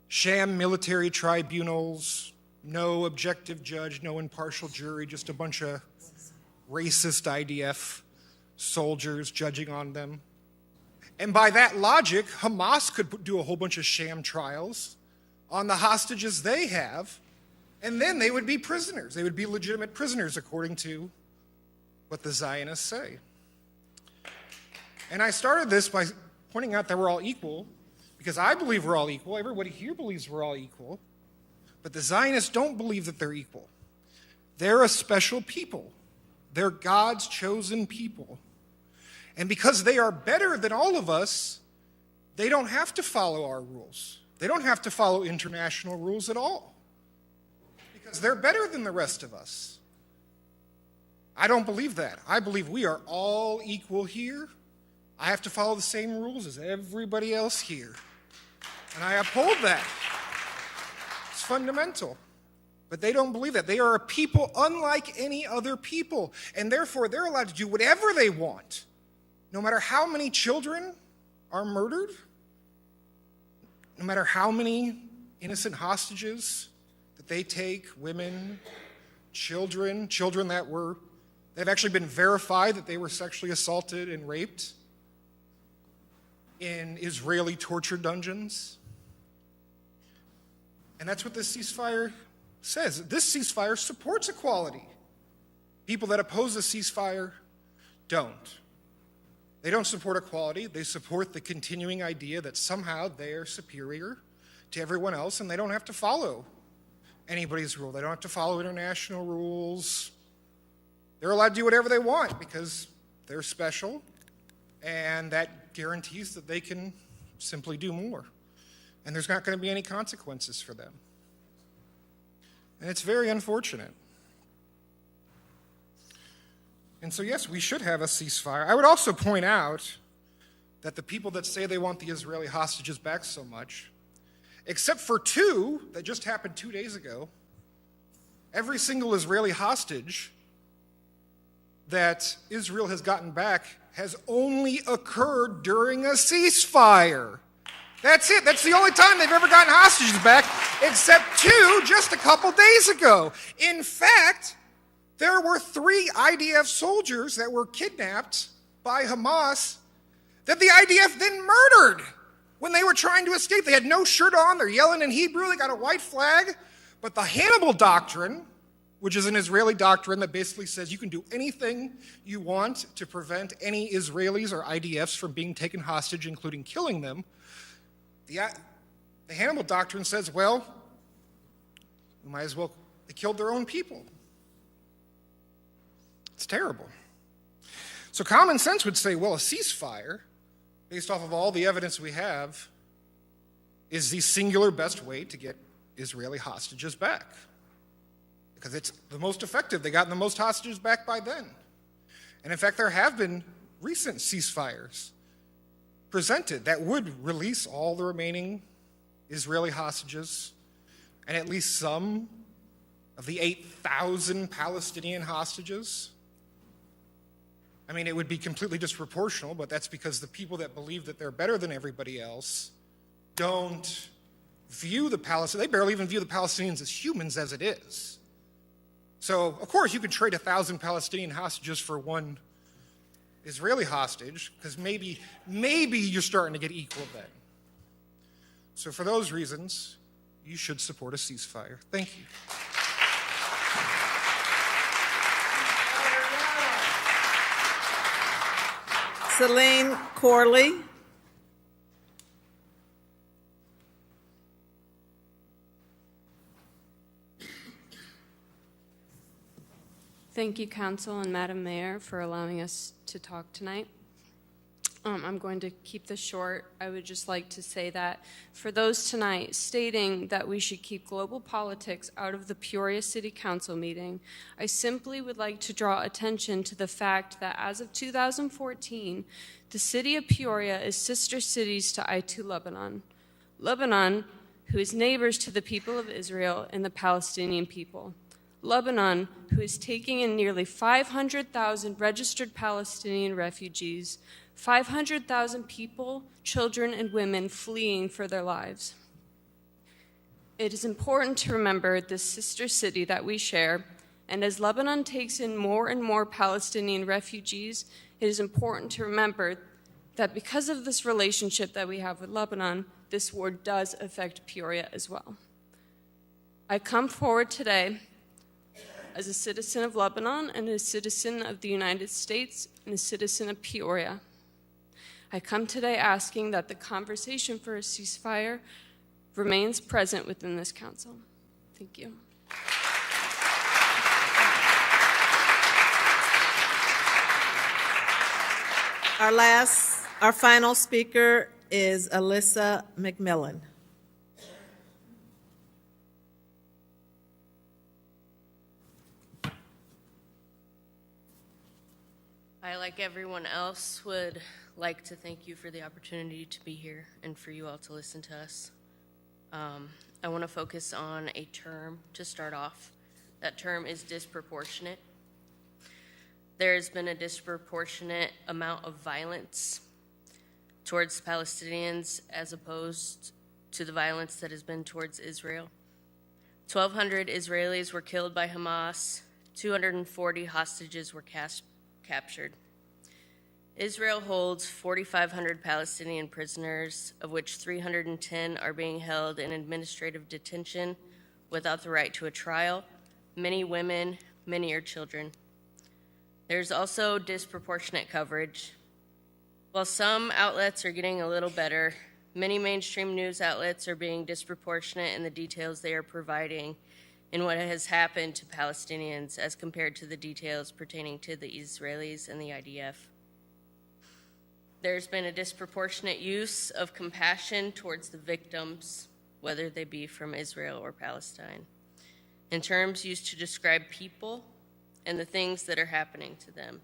sham military tribunals, no objective judge, no impartial jury, just a bunch of racist IDF soldiers judging on them. And by that logic, Hamas could do a whole bunch of sham trials on the hostages they have, and then they would be prisoners. They would be legitimate prisoners according to what the Zionists say. And I started this by pointing out that we're all equal, because I believe we're all equal. Everybody here believes we're all equal. But the Zionists don't believe that they're equal. They're a special people. They're God's chosen people. And because they are better than all of us, they don't have to follow our rules. They don't have to follow international rules at all, because they're better than the rest of us. I don't believe that. I believe we are all equal here. I have to follow the same rules as everybody else here. And I uphold that. It's fundamental. But they don't believe that. They are a people unlike any other people. And therefore, they're allowed to do whatever they want. No matter how many children are murdered, no matter how many innocent hostages that they take, women, children that have actually been verified that they were sexually assaulted and raped in Israeli torture dungeons. And that's what this ceasefire says. This ceasefire supports equality. People that oppose the ceasefire don't. They don't support equality. They support the continuing idea that somehow they are superior to everyone else and they don't have to follow anybody's rule. They don't have to follow international rules. They're allowed to do whatever they want because they're special, and that guarantees that they can simply do more. And there's not going to be any consequences for them. And it's very unfortunate. And so, yes, we should have a ceasefire. I would also point out that the people that say they want the Israeli hostages back so much, except for two that just happened 2 days ago, every single Israeli hostage that Israel has gotten back has only occurred during a ceasefire. That's it. That's the only time they've ever gotten hostages back, except two just a couple days ago. In fact, there were 3 IDF soldiers that were kidnapped by Hamas that the IDF then murdered when they were trying to escape. They had no shirt on. They're yelling in Hebrew. They got a white flag. But the Hannibal Doctrine, which is an Israeli doctrine that basically says you can do anything you want to prevent any Israelis or IDFs from being taken hostage, including killing them, the Hannibal Doctrine says, well, we might as well, they killed their own people. It's terrible. So common sense would say, well, a ceasefire, based off of all the evidence we have, is the singular best way to get Israeli hostages back. Because it's the most effective. They gotten the most hostages back by then. And in fact, there have been recent ceasefires presented that would release all the remaining Israeli hostages and at least some of the 8,000 Palestinian hostages. I mean, it would be completely disproportional, but that's because the people that believe that they're better than everybody else don't view the Palestinians, they barely even view the Palestinians as humans as it is. So, of course, you could trade 1,000 Palestinian hostages for one Israeli hostage, because maybe you're starting to get equal then. So for those reasons, you should support a ceasefire. Thank you. Celine Corley. Thank you, Council and Madam Mayor, for allowing us to talk tonight. I'm going to keep this short. I would just like to say that for those tonight stating that we should keep global politics out of the Peoria City Council meeting, I simply would like to draw attention to the fact that as of 2014, the city of Peoria is sister cities to I-2 Lebanon. Lebanon, who is neighbors to the people of Israel and the Palestinian people. Lebanon, who is taking in nearly 500,000 registered Palestinian refugees, 500,000 people, children, and women fleeing for their lives. It is important to remember this sister city that we share, and as Lebanon takes in more and more Palestinian refugees, it is important to remember that because of this relationship that we have with Lebanon, this war does affect Peoria as well. I come forward today as a citizen of Lebanon and a citizen of the United States and a citizen of Peoria. I come today asking that the conversation for a ceasefire remains present within this council. Thank you. Our final speaker is Alyssa McMillan. I, like everyone else, would like to thank you for the opportunity to be here and for you all to listen to us. I want to focus on a term to start off. That term is disproportionate. There has been a disproportionate amount of violence towards Palestinians as opposed to the violence that has been towards Israel. 1,200 Israelis were killed by Hamas. 240 hostages were captured. Israel holds 4,500 Palestinian prisoners, of which 310 are being held in administrative detention without the right to a trial. Many women, many are children. There's also disproportionate coverage. While some outlets are getting a little better, many mainstream news outlets are being disproportionate in the details they are providing in what has happened to Palestinians as compared to the details pertaining to the Israelis and the IDF. There's been a disproportionate use of compassion towards the victims, whether they be from Israel or Palestine, in terms used to describe people and the things that are happening to them.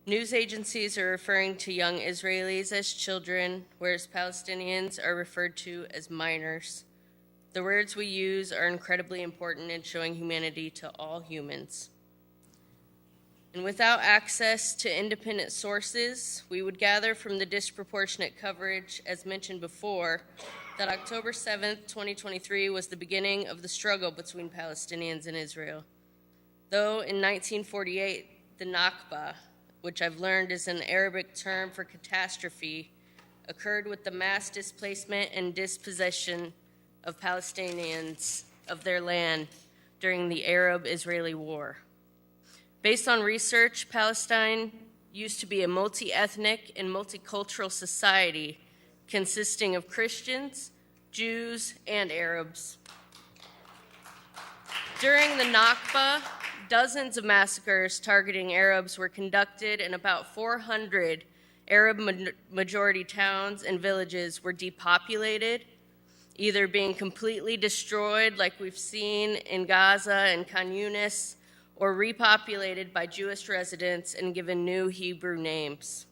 News agencies are referring to young Israelis as children, whereas Palestinians are referred to as minors. The words we use are incredibly important in showing humanity to all humans. And without access to independent sources, we would gather from the disproportionate coverage, as mentioned before, that October 7th, 2023 was the beginning of the struggle between Palestinians and Israel. Though in 1948, the Nakba, which I've learned is an Arabic term for catastrophe, occurred with the mass displacement and dispossession of Palestinians of their land during the Arab-Israeli War. Based on research, Palestine used to be a multi-ethnic and multicultural society consisting of Christians, Jews, and Arabs. During the Nakba, dozens of massacres targeting Arabs were conducted, and about 400 Arab-majority towns and villages were depopulated, either being completely destroyed like we've seen in Gaza and Khan Yunis, or repopulated by Jewish residents and given new Hebrew names.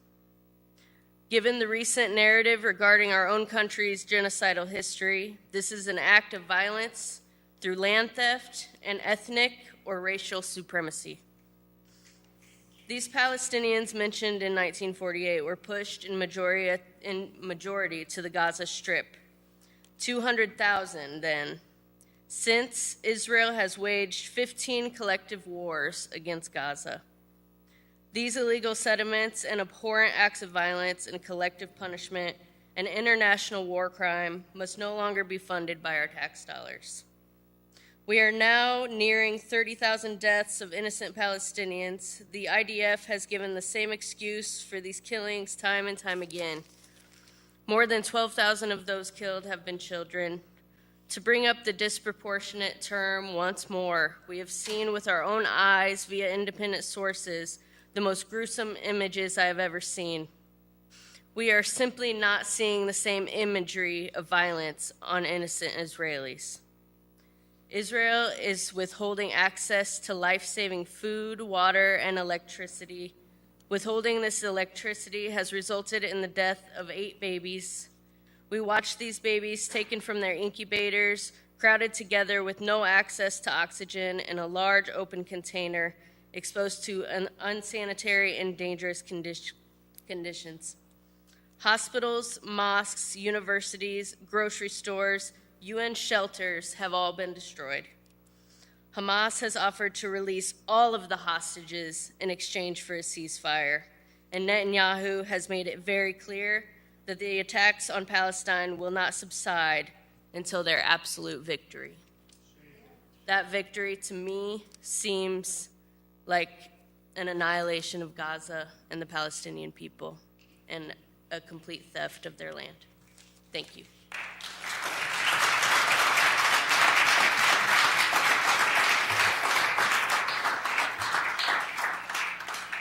Given the recent narrative regarding our own country's genocidal history, this is an act of violence through land theft and ethnic or racial supremacy. These Palestinians mentioned in 1948 were pushed in majority to the Gaza Strip. 200,000 then. Since, Israel has waged 15 collective wars against Gaza. These illegal settlements and abhorrent acts of violence and collective punishment and international war crime must no longer be funded by our tax dollars. We are now nearing 30,000 deaths of innocent Palestinians. The IDF has given the same excuse for these killings time and time again. More than 12,000 of those killed have been children. To bring up the disproportionate term once more, we have seen with our own eyes via independent sources the most gruesome images I have ever seen. We are simply not seeing the same imagery of violence on innocent Israelis. Israel is withholding access to life-saving food, water, and electricity. Withholding this electricity has resulted in the death of 8 babies. We watched these babies taken from their incubators, crowded together with no access to oxygen in a large open container, exposed to unsanitary and dangerous conditions. Hospitals, mosques, universities, grocery stores, UN shelters have all been destroyed. Hamas has offered to release all of the hostages in exchange for a ceasefire, and Netanyahu has made it very clear that the attacks on Palestine will not subside until their absolute victory. That victory, to me, seems like an annihilation of Gaza and the Palestinian people and a complete theft of their land. Thank you.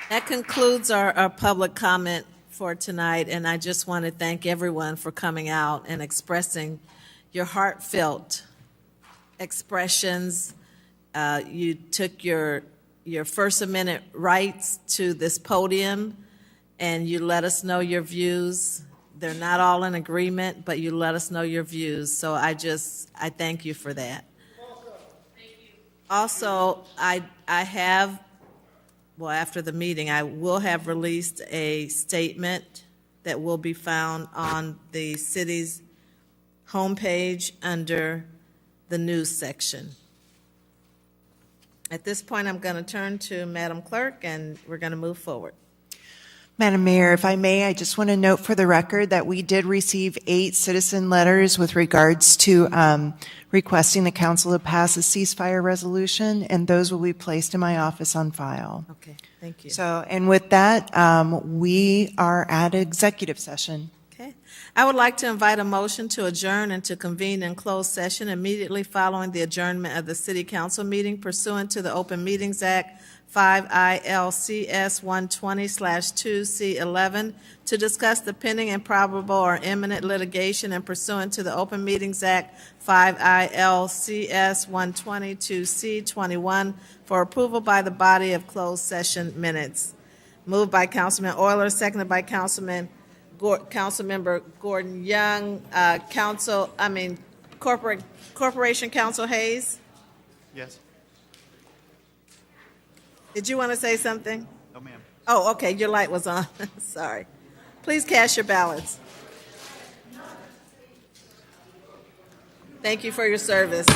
That concludes our public comment for tonight, and I just want to thank everyone for coming out and expressing your heartfelt expressions. You took your First Amendment rights to this podium, and you let us know your views. They're not all in agreement, but you let us know your views. So I thank you for that. Thank you. Also, after the meeting, I will have released a statement that will be found on the city's homepage under the news section. At this point, I'm going to turn to Madam Clerk, and we're going to move forward. Madam Mayor, if I may, I just want to note for the record that we did receive 8 citizen letters with regards to requesting the council to pass a ceasefire resolution, and those will be placed in my office on file. Okay, thank you. So, and with that, we are at executive session. Okay. I would like to invite a motion to adjourn and to convene in closed session immediately following the adjournment of the City Council meeting pursuant to the Open Meetings Act 5 ILCS 120/2C11 to discuss the pending and probable or imminent litigation and pursuant to the Open Meetings Act 5 ILCS 122C21 for approval by the body of closed session minutes. Moved by Councilman Euler, seconded by Councilmember Gordon Young. Corporation Counsel Hayes. Yes. Did you want to say something? No, ma'am. Oh, okay, your light was on. Sorry. Please cast your ballots. Thank you for your service.